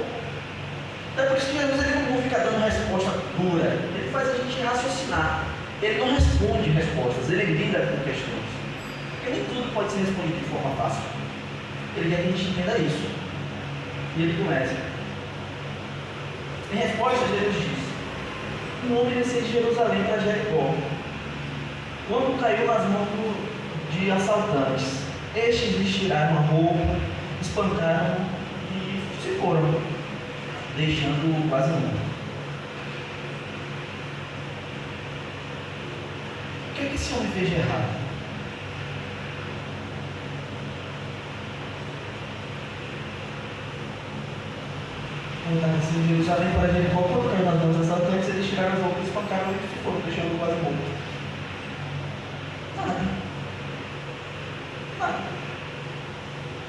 Então é por isso que Jesus ele não fica dando resposta dura, ele faz a gente raciocinar. Ele não responde respostas, ele lida com questões. Porque nem tudo pode ser respondido de forma fácil. Ele quer que a gente entenda isso. E ele começa. Em resposta, Jesus diz: um homem desceu de Jerusalém para Jericó, quando caiu nas mãos de assaltantes. Estes lhes tiraram a roupa, espancaram e se foram, deixando-o quase morto. O que é que esse homem fez de errado? Quando estava assim em Jerusalém para Jericó, quando caiu nas mãos dos assaltantes, eles tiraram as roupas, espancaram e se foram, deixando-o quase morto. Nada.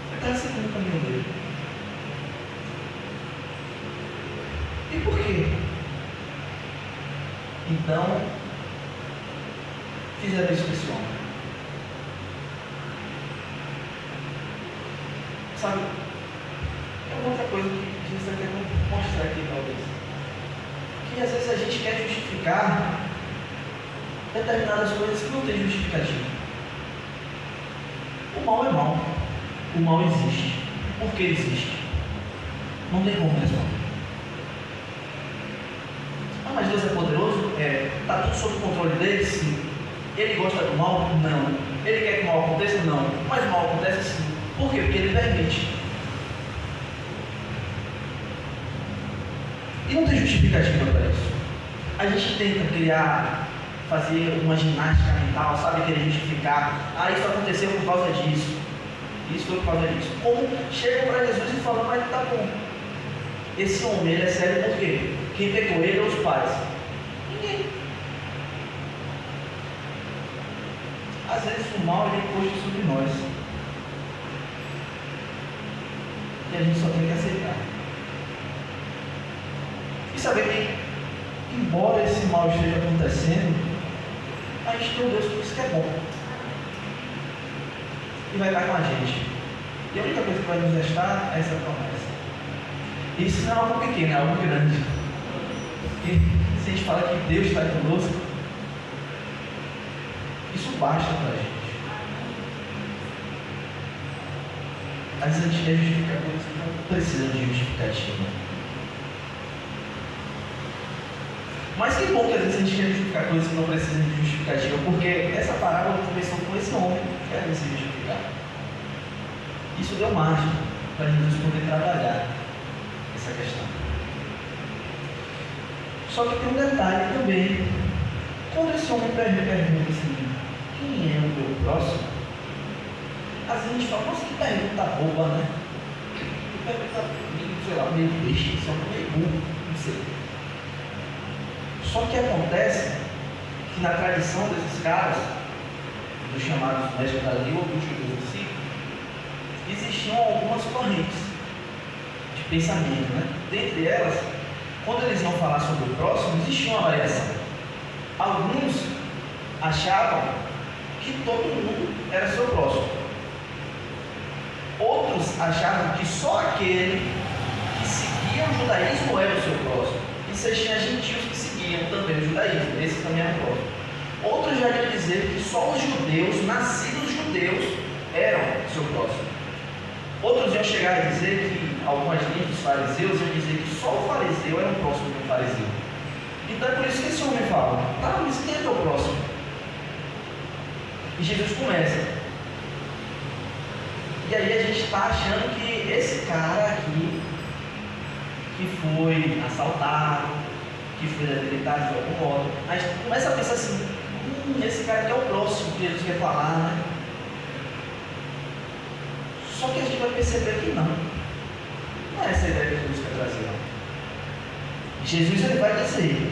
Ele estava seguindo o caminho dele. E por quê? Então, fizeram isso com esse homem. Sabe? É uma outra coisa que Jesus quer mostrar aqui, talvez. Que às vezes a gente quer justificar determinadas coisas que não tem justificativa. O mal é mal. O mal existe. Por que existe? Não tem como responder. Ah, mas Deus é poderoso? É. Está tudo sob o controle dele? Sim. Ele gosta do mal? Não. Ele quer que o mal aconteça? Não. Mas o mal acontece sim. Por quê? Porque ele permite. E não tem justificativa para isso. A gente tenta fazer uma ginástica mental, sabe? Querer justificar. Ah, isso aconteceu por causa disso. Isso foi por causa disso. Como chegam para Jesus e falam, mas tá bom. Esse homem, ele é sério por quê? Quem pegou ele ou os pais? Ninguém. Às vezes o mal ele é imposto sobre nós. E a gente só tem que aceitar. E saber que, embora esse mal esteja acontecendo, a gente tem um Deus que diz que é bom. E vai estar com a gente. E a única coisa que vai nos restar é essa promessa. Isso não é algo pequeno, é algo grande. E se a gente fala que Deus está conosco, isso basta para a gente. Às vezes a gente quer justificar coisas que não precisam de justificativa. Mas que bom que às vezes a gente quer justificar coisas que não precisam de justificativa, porque essa parábola começou com esse homem que quer se justificar. Isso deu margem para Jesus poder trabalhar essa questão. Só que tem um detalhe também. Quando esse homem pergunta assim, quem é o meu próximo? Às vezes a gente fala, nossa, que pergunta boba, né? Que pergunta, sei lá, meio besta, só meio burro, não sei. Só que acontece que na tradição desses caras, dos chamados mestres da lei ou dos judeus em si, existiam algumas correntes de pensamento, né? Dentre elas, quando eles iam falar sobre o próximo, existia uma variação. Alguns achavam que todo mundo era seu próximo. Outros achavam que só aquele que seguia o judaísmo era o seu próximo. E você tinha gentios que seguiam também o judaísmo, esse também era o próximo. Outros já iam dizer que só os judeus, nascidos judeus, eram seu próximo. Outros iam chegar a dizer que, algumas linhas dos fariseus iam dizer que só o fariseu era o próximo do fariseu. Então é por isso que esse homem fala, tá, mas quem é teu próximo? E Jesus começa. E aí a gente está achando que esse cara aqui, que foi assaltado, que foi debilitado de algum modo, a gente começa a pensar assim, esse cara aqui é o próximo que Jesus quer falar, né? Só que a gente vai perceber que não. Não é essa a ideia que Jesus quer trazer, não. Jesus ele vai dizer,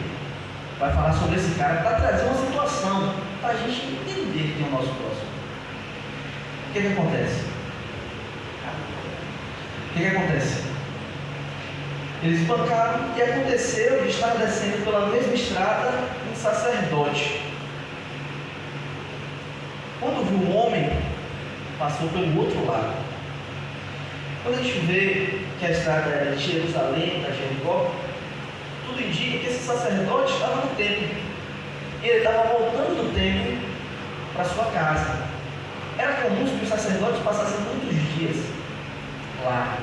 vai falar sobre esse cara para trazer uma situação, para a gente entender quem é o nosso próximo. O que acontece? O que acontece? Eles espancaram e aconteceu de estar descendo pela mesma estrada um sacerdote. Quando viu um homem, passou pelo outro lado. Quando a gente vê que a estrada era de Jerusalém para Jericó, tudo indica que esse sacerdote estava no templo. Ele estava voltando do templo para sua casa. Era comum que os sacerdotes passassem muitos dias lá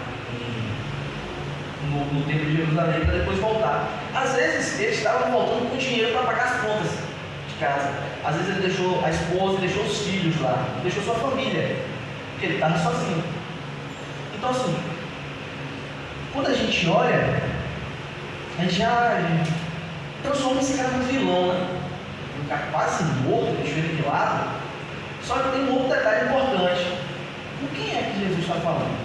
no templo de Jerusalém para depois voltar. Às vezes eles estavam voltando com dinheiro para pagar as contas de casa. Às vezes ele deixou a esposa, deixou os filhos lá, deixou sua família, porque ele estava sozinho. Então assim, quando a gente olha, a gente já transforma esse cara num vilão, né? Um cara quase morto, deixou ele de lado. Só que tem um outro detalhe importante. Com quem é que Jesus está falando?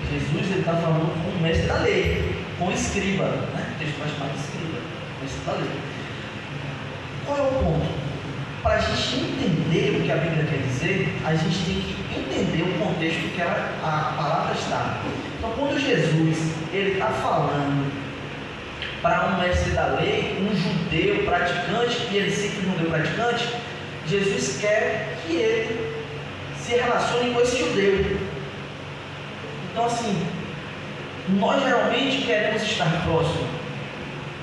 Jesus está falando com o mestre da lei, com o escriba, né? O texto vai chamar de escriba, o mestre da lei. Qual é o ponto? Para a gente entender o que a Bíblia quer dizer, a gente tem que entender o contexto que a palavra está. Então, quando Jesus está falando para um mestre da lei, um judeu praticante, e ele cita um judeu praticante, Jesus quer que ele se relacione com esse judeu. Então assim, nós geralmente queremos estar próximo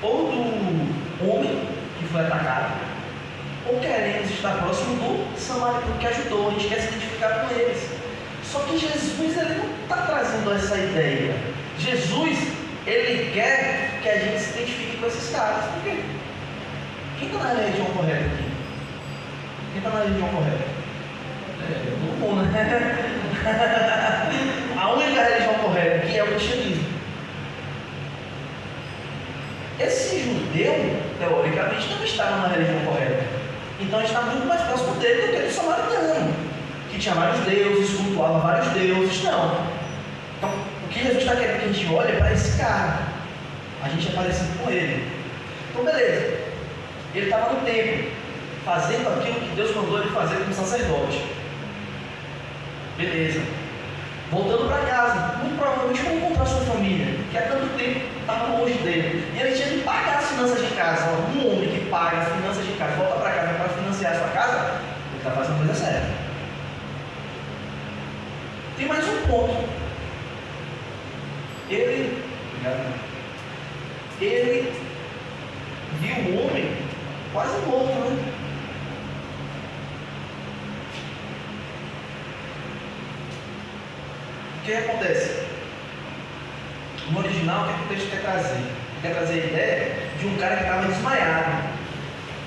ou do homem que foi atacado, ou queremos estar próximo do samaritano que ajudou, a gente quer se identificar com eles. Só que Jesus, ele não está trazendo essa ideia. Jesus, ele quer que a gente se identifique com esses caras. Por quê? Quem está na religião correta aqui? Quem está na religião correta? Todo mundo, né? A única religião correta aqui é o cristianismo. Esse judeu, teoricamente, não estava na religião correta. Então ele está muito mais próximo dele do que do samaritano, que tinha vários deuses, cultuava vários deuses. Não. Então, o que Jesus está querendo que a gente olhe é para esse cara. A gente é parecido com ele. Então, beleza. Ele estava no templo, fazendo aquilo que Deus mandou ele fazer como sacerdote. Beleza. Voltando para casa, muito provavelmente para encontrar sua família, que há tanto tempo estava longe dele. E ele tinha que pagar as finanças de casa. Um homem que paga as finanças de casa, volta para casa para financiar a sua casa, ele está fazendo a coisa certa. Tem mais um ponto. Ele viu o homem quase morto, né? O que acontece? No original, o que o texto quer trazer? Quer trazer a ideia de um cara que estava desmaiado.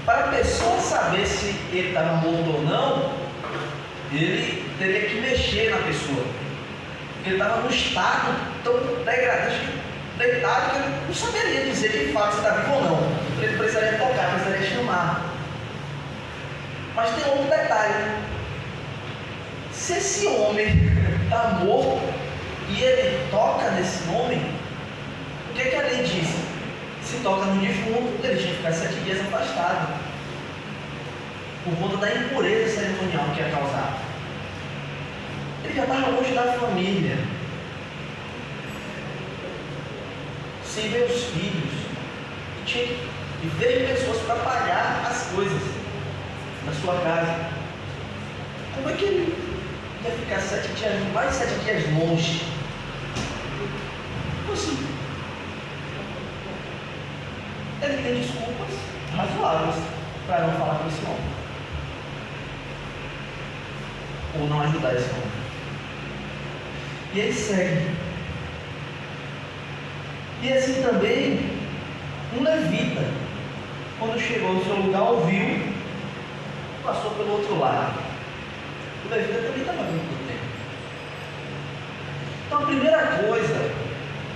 Para a pessoa saber se ele estava morto ou não, ele teria que mexer na pessoa. Porque ele estava num estado tão degradante, deitado, que ele não saberia dizer de fato se está vivo ou não. Ele precisaria tocar, precisaria chamar. Mas tem outro detalhe. Se esse homem está morto e ele toca nesse homem, o que a lei diz? Se toca no defunto, ele tinha que ficar 7 dias afastado, por conta da impureza cerimonial que ia causar. Ele já estava longe da família, sem ver os filhos, e tinha que ver pessoas para pagar as coisas da sua casa. Como é que ele ia ficar 7 dias, mais 7 dias longe? Como assim? Ele tem desculpas razoáveis para não falar com esse homem, ou não ajudar esse homem. E ele segue. E assim também, um levita, quando chegou no seu lugar, ouviu, passou pelo outro lado. O levita também estava vindo do tempo. Então a primeira coisa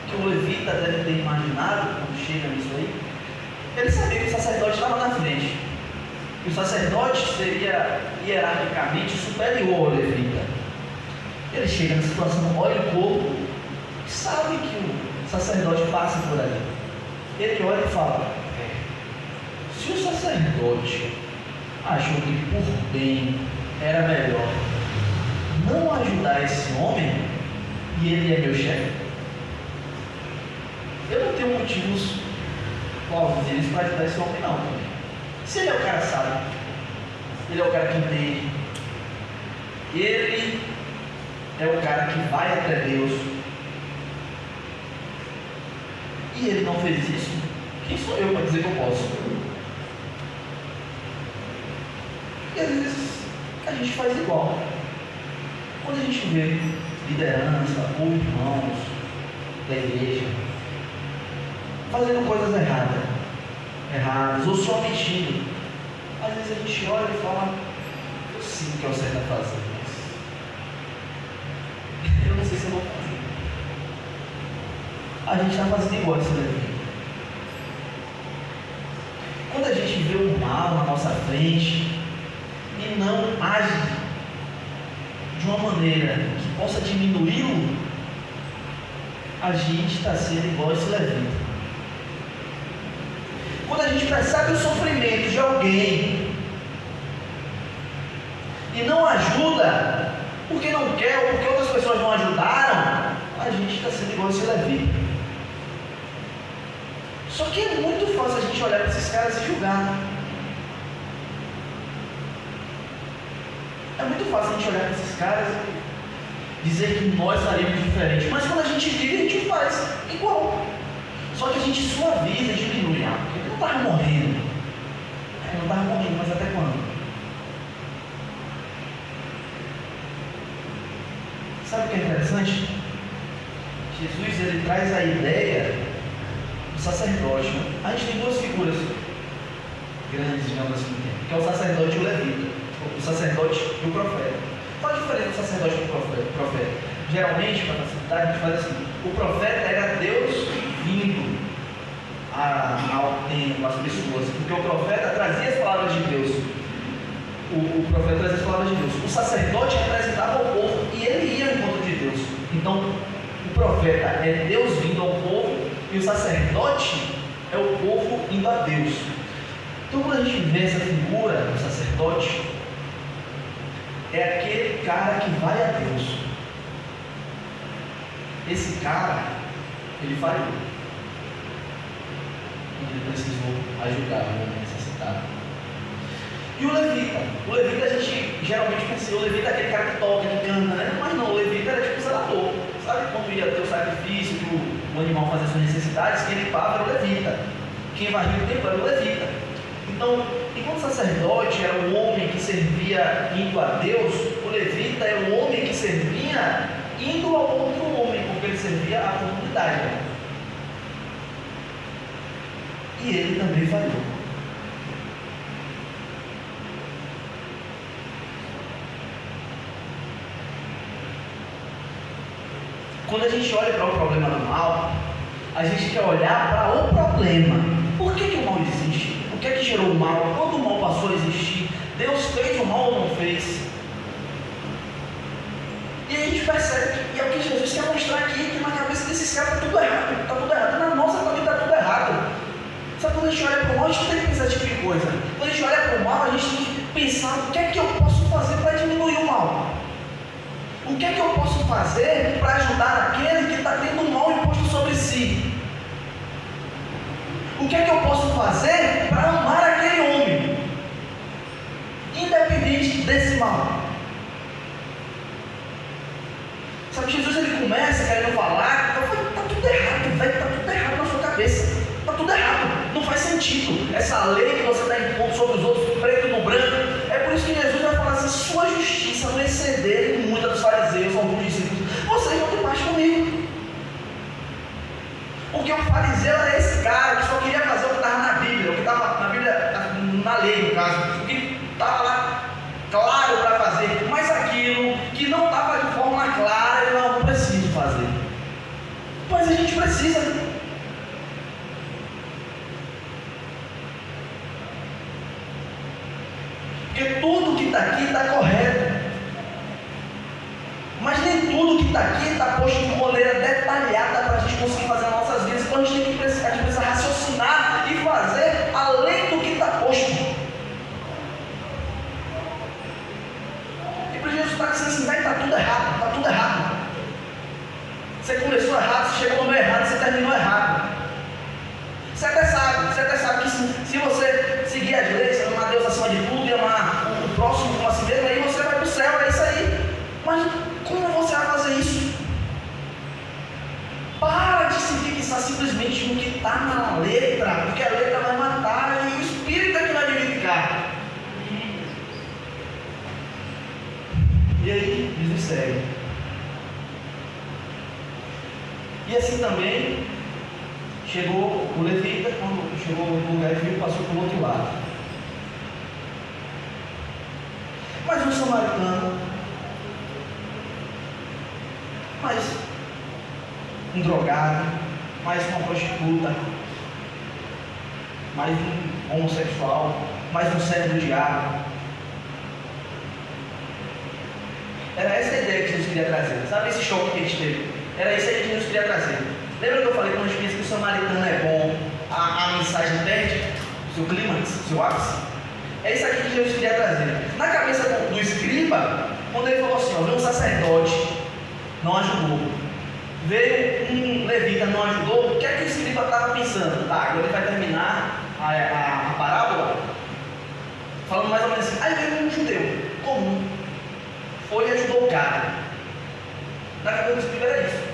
que o levita deve ter imaginado quando chega nisso aí, ele sabia que o sacerdote estava na frente. E o sacerdote seria hierarquicamente superior ao levita. Ele chega na situação, olha o corpo, e sabe que o sacerdote passa por ali. Ele olha e fala: se o sacerdote achou que por bem era melhor não ajudar esse homem, e ele é meu chefe, eu não tenho motivos plausíveis para ajudar esse homem não. Se ele é o cara sábio, ele é o cara que entende, ele é o cara que vai até Deus, e ele não fez isso, quem sou eu para dizer que eu posso? E às vezes a gente faz igual. Quando a gente vê liderança ou irmãos da igreja fazendo coisas erradas ou só mentindo, às vezes a gente olha e fala, eu sei que é o certo a fazer, mas eu não sei se eu vou fazer. A gente está fazendo igual esse Levi. Quando a gente vê o mal na nossa frente e não age de uma maneira que possa diminuí-lo, a gente está sendo igual esse Levita. Quando a gente percebe o sofrimento de alguém e não ajuda, porque não quer ou porque outras pessoas não ajudaram, a gente está sendo igual esse Levita. Só que é muito fácil a gente olhar para esses caras e julgar. É muito fácil a gente olhar para esses caras e dizer que nós faríamos diferente. Mas quando a gente vive, a gente faz igual. Só que a gente suaviza, diminui. Porque ele não estava morrendo. Não estava morrendo, mas até quando? Sabe o que é interessante? Jesus ele traz a ideia do sacerdote. Né? A gente tem duas figuras grandes, digamos assim, que é o sacerdote e o levita. O sacerdote e o profeta. Qual a diferença do sacerdote e do profeta? Geralmente, para facilitar, a gente faz assim: o profeta era Deus vindo ao tempo, às pessoas, porque o profeta trazia as palavras de Deus. O profeta trazia as palavras de Deus. O sacerdote representava o povo e ele ia ao encontro de Deus. Então, o profeta é Deus vindo ao povo e o sacerdote é o povo indo a Deus. Então, quando a gente vê essa figura do sacerdote, é aquele cara que vai a Deus. Esse cara, ele falhou. Ele precisou ajudar o necessitado. E o levita a gente geralmente pensa, o levita é aquele cara que toca, que canta, né? Mas não, o levita era tipo o zelador. Sabe quando ia ter o sacrifício, que o animal fazia suas necessidades, quem limpava era o levita. Quem varria o templo era o levita. Então, enquanto o sacerdote era o homem que servia indo a Deus, o levita era o homem que servia indo ao outro homem, porque ele servia à comunidade. E ele também falhou. Quando a gente olha para o problema do mal, a gente quer olhar para o problema. Por que o mal existe? O que é que gerou o mal? Quando o mal passou a existir? Deus fez o mal ou não fez? E a gente percebe que é o que Jesus quer mostrar aqui, que na cabeça desses caras está tudo errado. Está tudo errado. Na nossa também está tudo errado. Sabe, quando a gente olha para o mal, a gente não tem que pensar esse tipo de coisa. Quando a gente olha para o mal, a gente tem que pensar o que é que eu posso fazer para diminuir o mal. O que é que eu posso fazer para ajudar aquele que está tendo o mal imposto sobre si? O que é que eu posso fazer para amar aquele homem, independente desse mal? Sabe, Jesus ele começa querendo falar, está tudo errado, velho, está tudo errado na sua cabeça, está tudo errado, não faz sentido. Essa lei que você está impondo sobre os outros, preto no branco, é por isso que Jesus vai falar assim: sua justiça não exceder em muita dos fariseus, alguns discípulos, vocês não têm parte comigo. Porque o fariseu era esse cara que só queria fazer o que estava na Bíblia, o que estava na Bíblia, na lei no caso, o que estava lá claro para fazer, mas aquilo que não estava de forma clara, ele não precisa fazer. Pois a gente precisa. Porque tudo que está aqui está correto. Mas nem tudo que está aqui está posto de maneira detalhada para a gente conseguir fazer as nossas vidas. Então a gente precisa raciocinar e fazer além do que está posto. E para Jesus está dizendo assim: vai, está tudo errado, está tudo errado. Você começou errado, você chegou no meio errado, você terminou errado. Você até sabe que se você seguir as leis, amar Deus acima de tudo e amar o próximo como a si mesmo, aí você vai para o céu, é isso aí. Mas como você vai fazer isso? está na letra, porque a letra vai matar e o Espírito é que vai vivificar. E aí, Jesus segue. E assim também chegou o levita, quando chegou no lugar e viu, passou pelo outro lado. Mas um samaritano, mais um drogado, mais uma prostituta, mais um homossexual, mais um servo do diabo. Era essa a ideia que Jesus queria trazer. Sabe esse choque que a gente teve? Era isso aí que Jesus queria trazer. Lembra que eu falei quando a gente pensa que o samaritano é bom, a mensagem perde seu clímax, seu ápice? É isso aqui que Jesus queria trazer. Na cabeça do escriba, quando ele falou assim, ó, veio um sacerdote, não ajudou. Veio um levita, não ajudou. O que é que o escriba estava pensando? Tá, agora ele vai terminar a parábola falando mais ou menos assim. Aí veio um judeu comum, foi e ajudou o cara. Na cabeça do escriba era isso.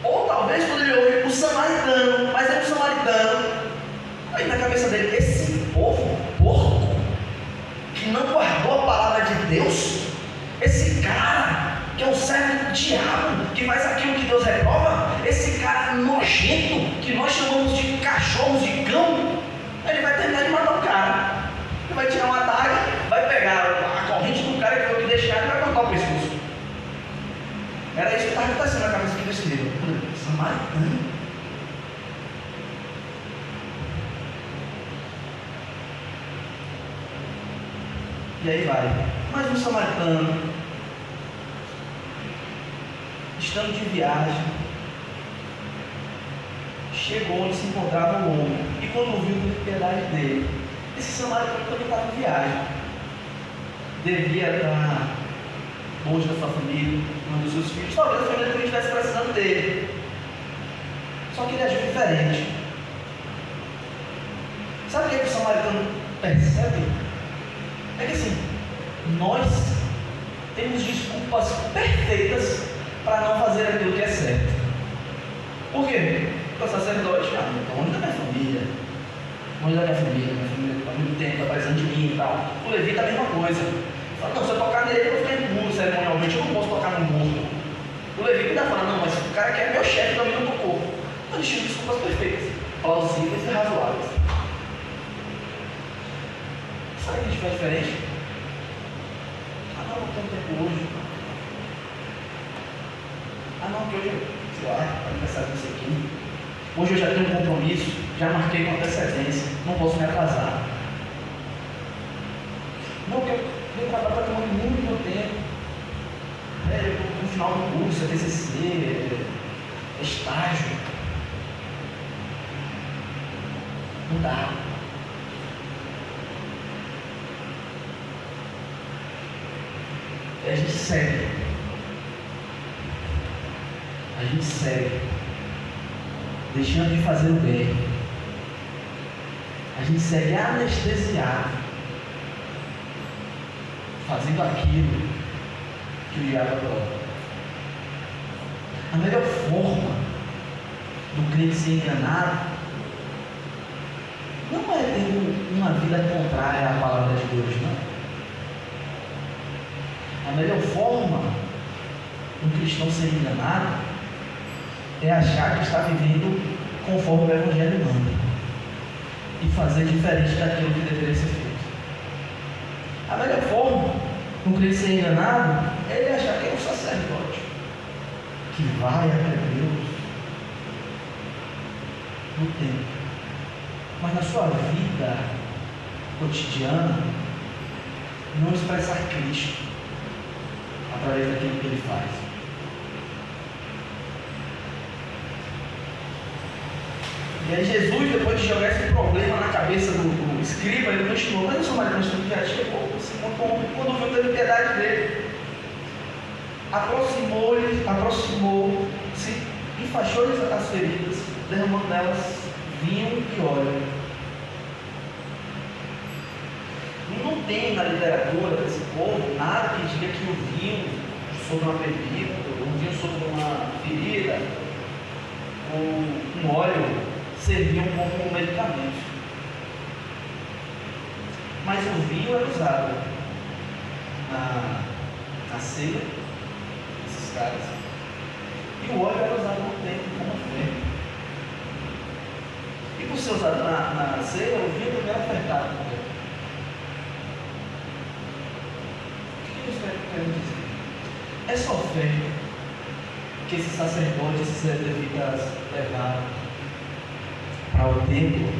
Ou talvez quando ele ouviu o samaritano, mas era um samaritano. Aí na cabeça dele, esse povo porco, que não guardou a palavra de Deus, esse cara que é um servo do diabo, que faz aquilo que Deus reprova, esse cara nojento, que nós chamamos de cachorros de cão, ele vai terminar de matar o cara. Ele vai tirar uma adaga, vai pegar a corrente do cara que foi que deixar e vai cortar o pescoço. Era isso que estava acontecendo na cabeça do escriba. Samaritano. E aí vai. Mais um samaritano, estando de viagem, chegou onde se encontrava o homem. E quando viu, teve piedade dele. Esse samaritano também estava em viagem. Devia estar longe da sua família, longe dos seus filhos. Talvez a família também estivesse precisando dele. Só que ele agiu diferente. Sabe o que o samaritano percebe? É que assim, nós temos desculpas perfeitas para não fazer aquilo que é certo. Por quê? Porque o sacerdote, estou longe da minha família. Longe da minha família há muito tempo, está precisando de mim e tal. O levita é a mesma coisa. Fala, não, se eu tocar nele, eu vou ficar impuro cerimonialmente, eu não posso tocar no morto. O levita ainda fala, não, mas o cara que é meu chefe também não tocou. Então eles tinham desculpas perfeitas, plausíveis e razoáveis. Sabe o que a gente faz diferente? Ah não, não tenho tempo hoje. Ah não, que hoje, sei lá, aniversário disso aqui. Hoje eu já tenho um compromisso, já marquei com antecedência, não posso me atrasar. Não, que eu trabalho para tomar muito meu tempo. No final do curso, é TCC, é estágio. Não dá. A gente segue. A gente segue. Deixando de fazer o bem. A gente segue anestesiado. Fazendo aquilo que o diabo adora. A melhor forma do crente ser enganado não é ter uma vida contrária à palavra de Deus, não. A melhor forma do cristão ser enganado é achar que está vivendo conforme o Evangelho manda e fazer diferente daquilo que deveria ser feito. A melhor forma do crente ser enganado é ele achar que é um sacerdote que vai até Deus no tempo, mas na sua vida cotidiana não expressar Cristo através daquilo que ele faz. E aí Jesus, depois de jogar esse problema na cabeça do escriba, ele continuou, mas o samaritano já chegou, quando viu, teve piedade dele. Aproximou-se, enfaixou-lhes as feridas, derramando nelas vinho e óleo. Não tem na literatura desse povo nada que diga que o vinho sobre uma bebida, o vinho sobre uma ferida, um óleo serviam como medicamentos. Mas o vinho era usado na ceia desses caras. E o óleo era usado no templo como oferta. E por ser usado na ceia, o vinho também era ofertado no templo. O que eles querem dizer? Essa oferta que esses sacerdotes, esses levitas levaram para o templo,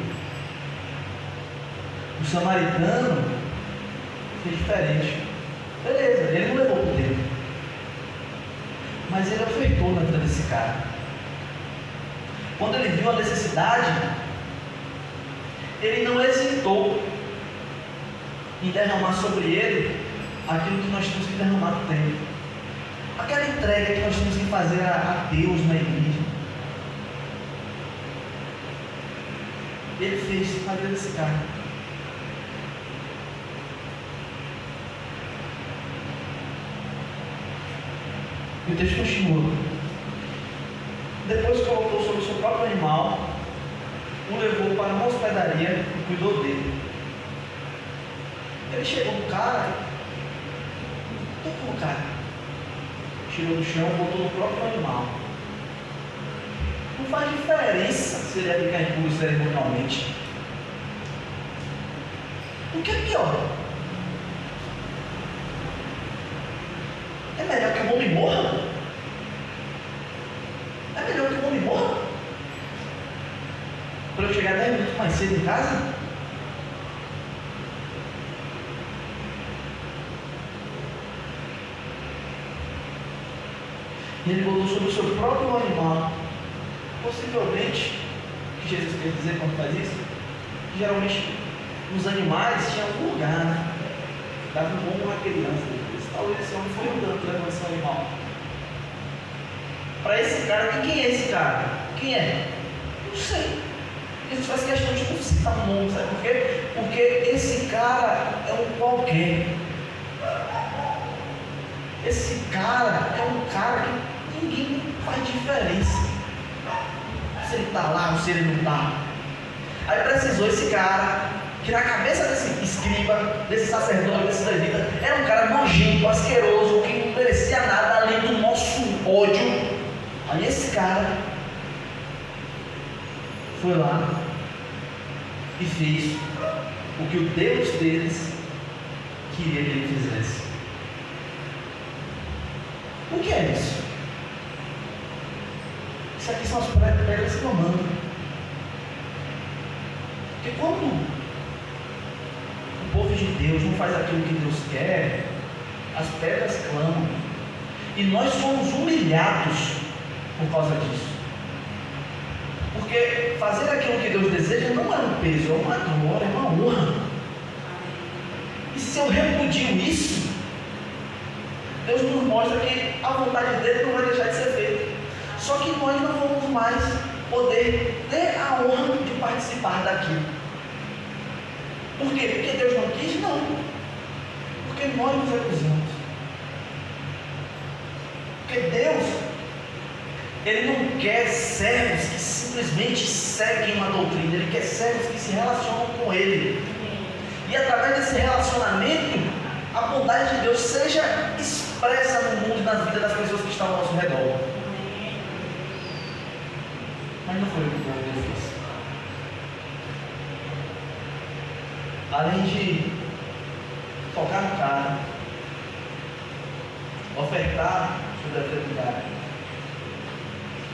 o samaritano fez diferente. Beleza, ele não levou para o templo, mas ele ofertou na vida desse cara. Quando ele viu a necessidade, ele não hesitou em derramar sobre ele aquilo que nós temos que derramar no templo. Aquela entrega que nós temos que fazer a Deus na igreja. Ele fez na vida desse cara. E o texto continua. Depois colocou sobre o seu próprio animal, o levou para uma hospedaria e cuidou dele. Ele chegou no cara, tocou o cara, tirou do chão, botou no próprio animal. Não faz diferença se ele ia ficar impuro cerimonialmente. O que é pior? É melhor que o homem morra? É melhor que o homem morra? Para eu chegar 10 minutos mais cedo em casa? E ele botou sobre o seu próprio animal. Possivelmente, o que Jesus quer dizer quando faz isso? Que geralmente nos animais tinha algum lugar, né? Dava um bom uma criança. Talvez esse homem foi andando levando esse animal. Para esse cara, quem é esse cara? Quem é? Não sei. Jesus faz questão de não citar o nome, sabe por quê? Porque esse cara é um qualquer. Esse cara é um cara que ninguém faz diferença. Se ele está lá ou se ele não está. Aí precisou esse cara, que na cabeça desse escriba, desse sacerdote, desse levita, era um cara nojento, asqueroso, que não merecia nada além do nosso ódio. Aí esse cara foi lá e fez o que o Deus deles queria que ele fizesse. O que é isso? Isso aqui são as pedras clamando. Porque quando o povo de Deus não faz aquilo que Deus quer, as pedras clamam. E nós somos humilhados por causa disso. Porque fazer aquilo que Deus deseja não é um peso, é uma glória, é uma honra. E se eu repudio isso, Deus nos mostra que a vontade dele não vai deixar de ser feita. Só que nós não vamos mais poder ter a honra de participar daquilo. Por quê? Porque Deus não quis? Não. Porque nós nos recusamos. Porque Deus, Ele não quer servos que simplesmente seguem uma doutrina. Ele quer servos que se relacionam com Ele. E através desse relacionamento, a bondade de Deus seja expressa no mundo e na vida das pessoas que estão ao nosso redor. Mas não foi o que Deus fez. Além de tocar no cara, ofertar sobre a fidelidade,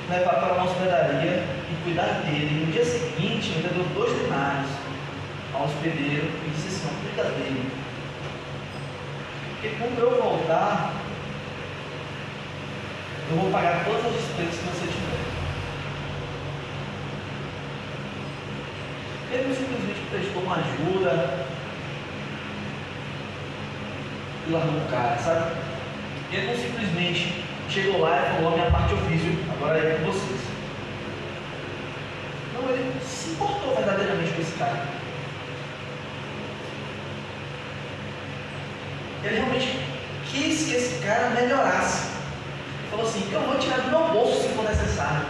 levar para uma hospedaria e cuidar dele. No dia seguinte, ainda deu 2 denários ao hospedeiro e disse assim: cuida dele. Porque quando eu voltar, eu vou pagar todas as despesas que você tiver. Ele não simplesmente prestou uma ajuda e largou o cara, sabe? Ele não simplesmente chegou lá e falou: a minha parte eu fiz, agora é com vocês. Não, ele se importou verdadeiramente com esse cara. Ele realmente quis que esse cara melhorasse. Ele falou assim: eu vou tirar do meu bolso se for necessário.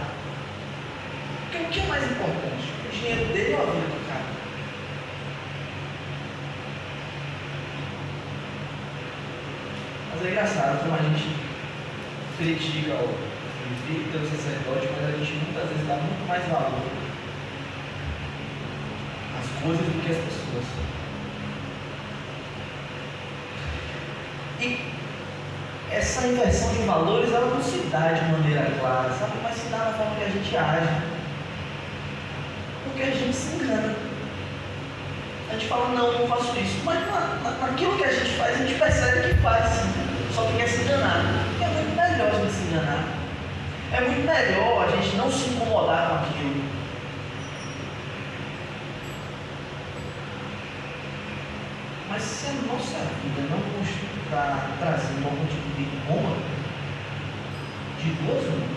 Porque o que é mais importante? é engraçado como a gente critica o presbítero, o sacerdote, mas a gente muitas vezes dá muito mais valor às coisas do que às pessoas. E essa inversão de valores, ela não se dá de maneira clara, sabe? Mas se dá na forma que a gente age. Porque a gente se engana. A gente fala, não faço isso. Mas naquilo que a gente faz, a gente percebe que faz, só que quer se enganar. É muito melhor a gente se enganar. É muito melhor a gente não se incomodar com aquilo. Mas se a nossa vida não está trazendo algum tipo de incômodo, de duas uma,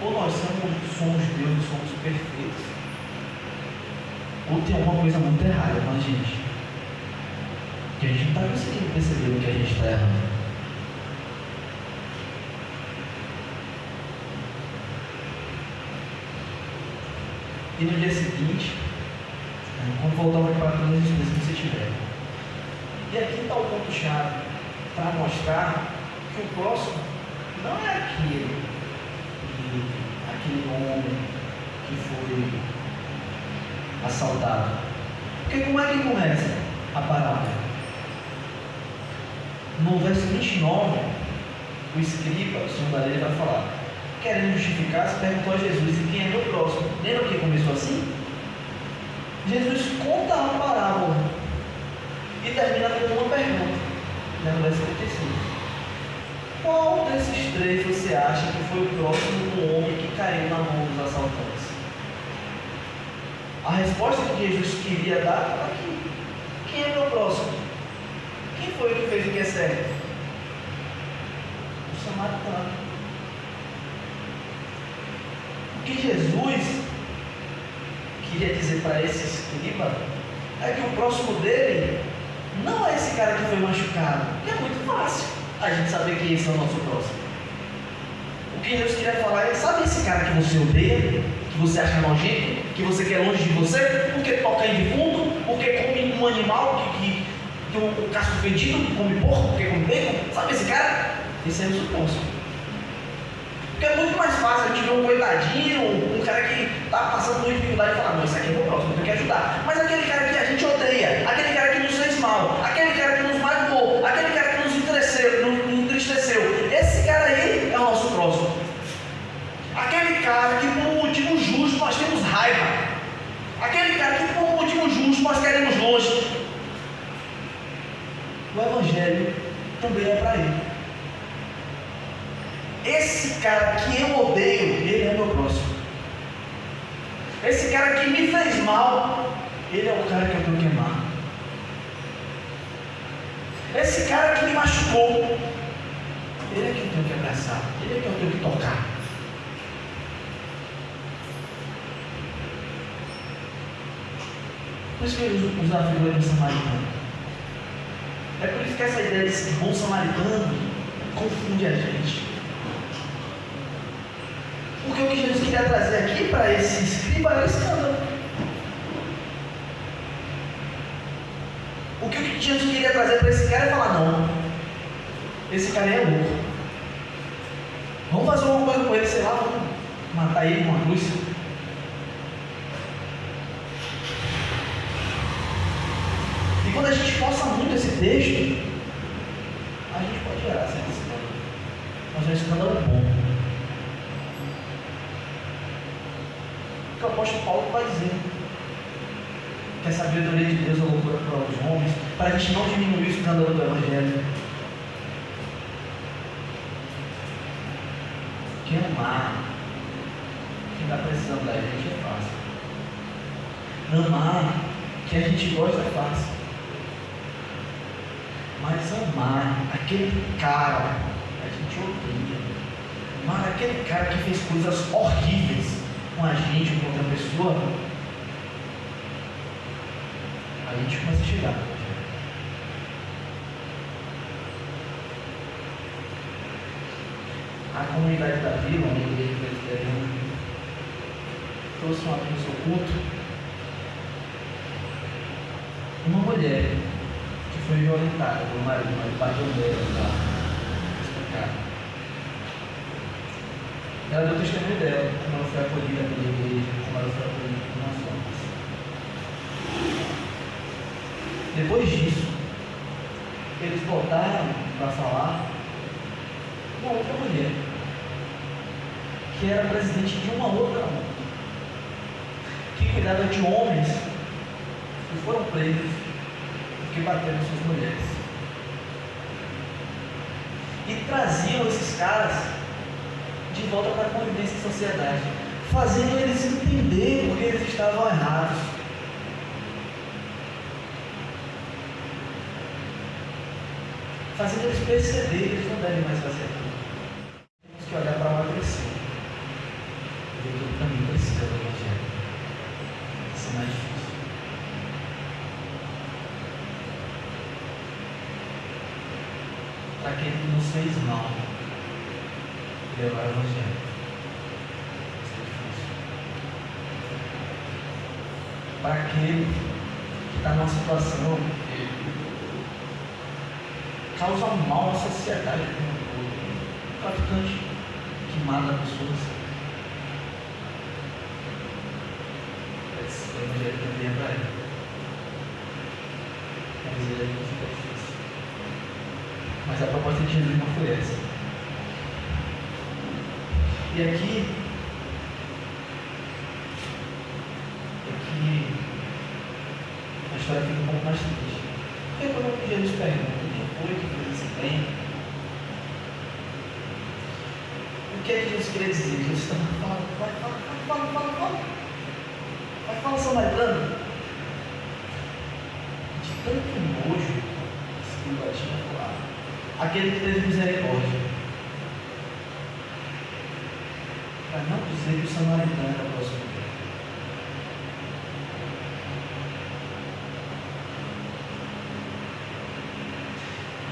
ou nós somos Deus e somos perfeitos, ou tem alguma coisa muito errada com a gente, que a gente não está conseguindo perceber o que a gente está errando. E no dia seguinte, vamos voltar para todas as coisas que você tiver. E aqui está o ponto-chave para mostrar que o próximo não é aquele homem que foi assaltado. Porque como é que começa a parábola? No verso 29, o escriba, o senhor da lei, vai falar: querendo justificar-se, perguntou a Jesus: e quem é meu próximo? Lembra que começou assim? Jesus conta a parábola e termina com uma pergunta, no verso 35. Qual desses três você acha que foi o próximo do homem que caiu na mão dos assaltantes? A resposta que Jesus queria dar estava aqui. Quem é meu próximo? Quem foi o que fez o que é certo? O samaritano. O que Jesus queria dizer para esse escriba é que o próximo dele não é esse cara que foi machucado, que é muito fácil a gente saber que esse é o nosso próximo. O que Deus queria falar é: sabe esse cara que você odeia, que você acha nojento, que você quer longe de você, porque toca em defunto, porque come um animal que um casco fedido, que come porco, porque come bacon? Sabe esse cara? Esse é o seu próximo. Porque é muito mais fácil a gente ver um coitadinho, um cara que está passando por dificuldade e falar: não, esse aqui é meu próximo, eu tenho que ajudar. Mas aquele cara que a gente odeia, aquele cara que nos fez mal, aquele cara que nos magoou, aquele cara que nos entristeceu, esse cara aí é o nosso próximo. Aquele cara que por um motivo justo nós temos raiva, aquele cara que por um motivo justo nós queremos longe. O Evangelho também é para ele. Esse cara que eu odeio, ele é o meu próximo. Esse cara que me fez mal, ele é o cara que eu tenho que amar. Esse cara que me machucou, ele é que eu tenho que abraçar, ele é que eu tenho que tocar. Por isso que eu uso a figura do samaritano. É por isso que essa ideia desse bom samaritano confunde a gente. Porque o que Jesus queria trazer aqui para esse escriba era escândalo. O que Jesus queria trazer para esse cara é falar: não, esse cara é louco. Vamos fazer uma coisa com ele, sei lá, vamos matar ele com uma cruz. E quando a gente força muito esse texto, a gente pode gerar certo escândalo. Mas é um escândalo bom. O que o apóstolo Paulo vai dizer: que a sabedoria de Deus é loucura para os homens, para a gente não diminuir o escândalo do Evangelho. Que amar quem está precisando da gente é fácil. Amar quem a gente gosta é fácil. Mas amar aquele cara que a gente odeia, amar aquele cara que fez coisas horríveis com a gente ou com outra pessoa, a gente começa a chegar. A comunidade da vila, uma igreja presbiteriana, trouxe uma vez no seu culto uma mulher que foi violentada pelo marido, mas bateu nela lá. Explicado. Ela deu testemunho dela, como ela foi acolhida pela igreja, como ela foi acolhida por nós homens. Depois disso, eles voltaram para falar uma outra mulher, que era presidente de uma outra ONG, que cuidava de homens que foram presos porque bateram suas mulheres. E traziam esses caras de volta para a convivência em sociedade, fazendo eles entender porque eles estavam errados. Fazendo eles perceber que eles não devem mais fazer aquilo. Temos que olhar para amadurecer. Ver que o caminho precisa do Evangelho. Isso é mais difícil. Para aquele que nos fez mal, levar o Evangelho. Isso é difícil. Para aquele que está numa situação causa mal à sociedade como um todo. Um traficante que mata pessoas. Esse Evangelho também é para ele. Mas ele não fica difícil. Mas a proposta de Jesus não foi essa. E aqui a história fica um pouco mais triste. Porque quando Jesus pergunta quem foi que fez esse bem, o que é que Jesus queria dizer? Jesus estava falando, vai falar samaritano. De tanto nojo que o tinha falado. Aquele que teve misericórdia. Para não dizer que o samaritano era o próximo tempo.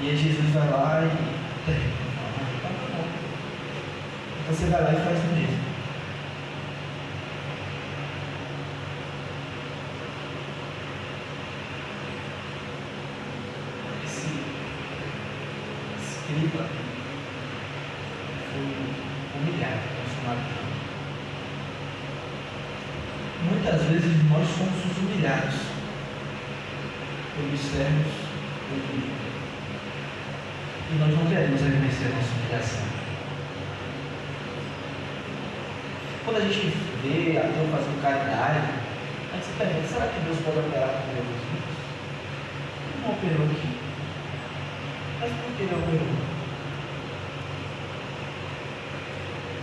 E aí Jesus vai lá e termina. Tá bom. Então você vai lá e faz o mesmo. Esse escriba foi humilhado pelo samaritano. Muitas vezes nós somos os humilhados pelos servos do Cristo. E nós não queremos reconhecer a nossa humilhação. Quando a gente vê ateu fazendo caridade, a gente se pergunta, será que Deus pode operar com meus filhos? Ele não operou aqui. Mas por que ele operou?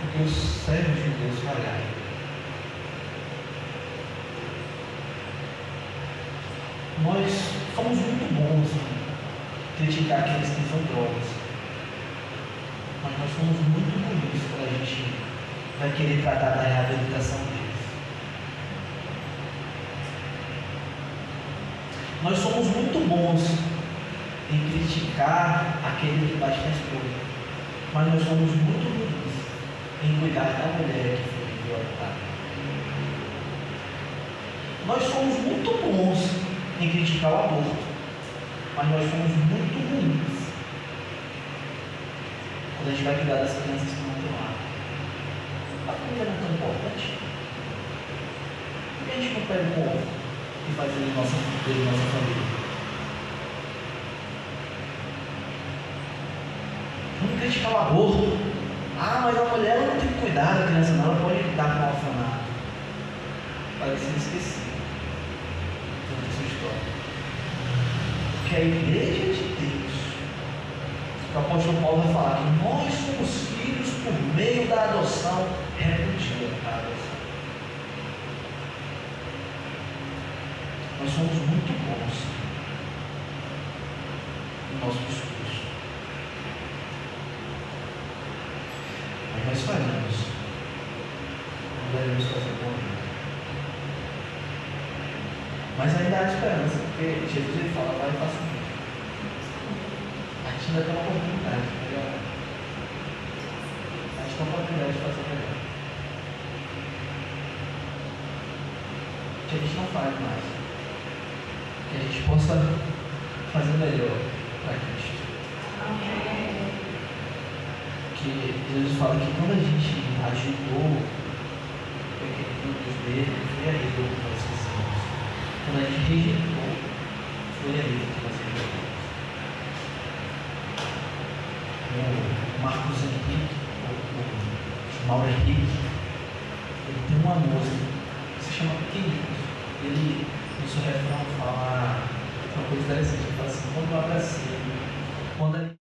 Porque os servos de Deus falharam. Nós somos muito bons criticar aqueles que usam drogas, mas nós somos muito ruins quando a gente vai querer tratar da reabilitação deles. Nós somos muito bons em criticar aquele que bate na esposa, mas nós somos muito ruins em cuidar da mulher que foi violentada. Nós somos muito bons em criticar o aborto, mas nós somos muito ruins quando a gente vai cuidar das crianças que não tem lá. A família não é tão importante. Por que a gente não pega um ovo e faz ele nossa família? Vamos criticar o aborto. Ah, mas a mulher não tem que cuidar da criança, não, ela pode dar para o orfanato. Parece esquecido. Que a igreja de Deus, o apóstolo Paulo vai falar que nós somos filhos por meio da adoção, repudia a adoção. Nós somos muito bons no nosso discurso, mas nós falhamos, não devemos fazer bom jeito. Mas ainda há esperança, porque Jesus ele fala, vai e faça o mesmo. A gente ainda tem uma oportunidade de melhorar. A gente tem uma oportunidade de fazer melhor. Que a gente não fale mais. Que a gente possa fazer melhor para Cristo. Porque Jesus fala que quando a gente ajudou o pequeno Deus dele, foi a ele que nós fizemos. Quando a gente rejeitou, foi a ele que nós rejeitamos. O Marcos Henrique, o Mauro Henrique, ele tem uma música que se chama Pequeninos. Ele, no seu refrão, fala uma coisa interessante. Ele fala assim: quando eu abracei, quando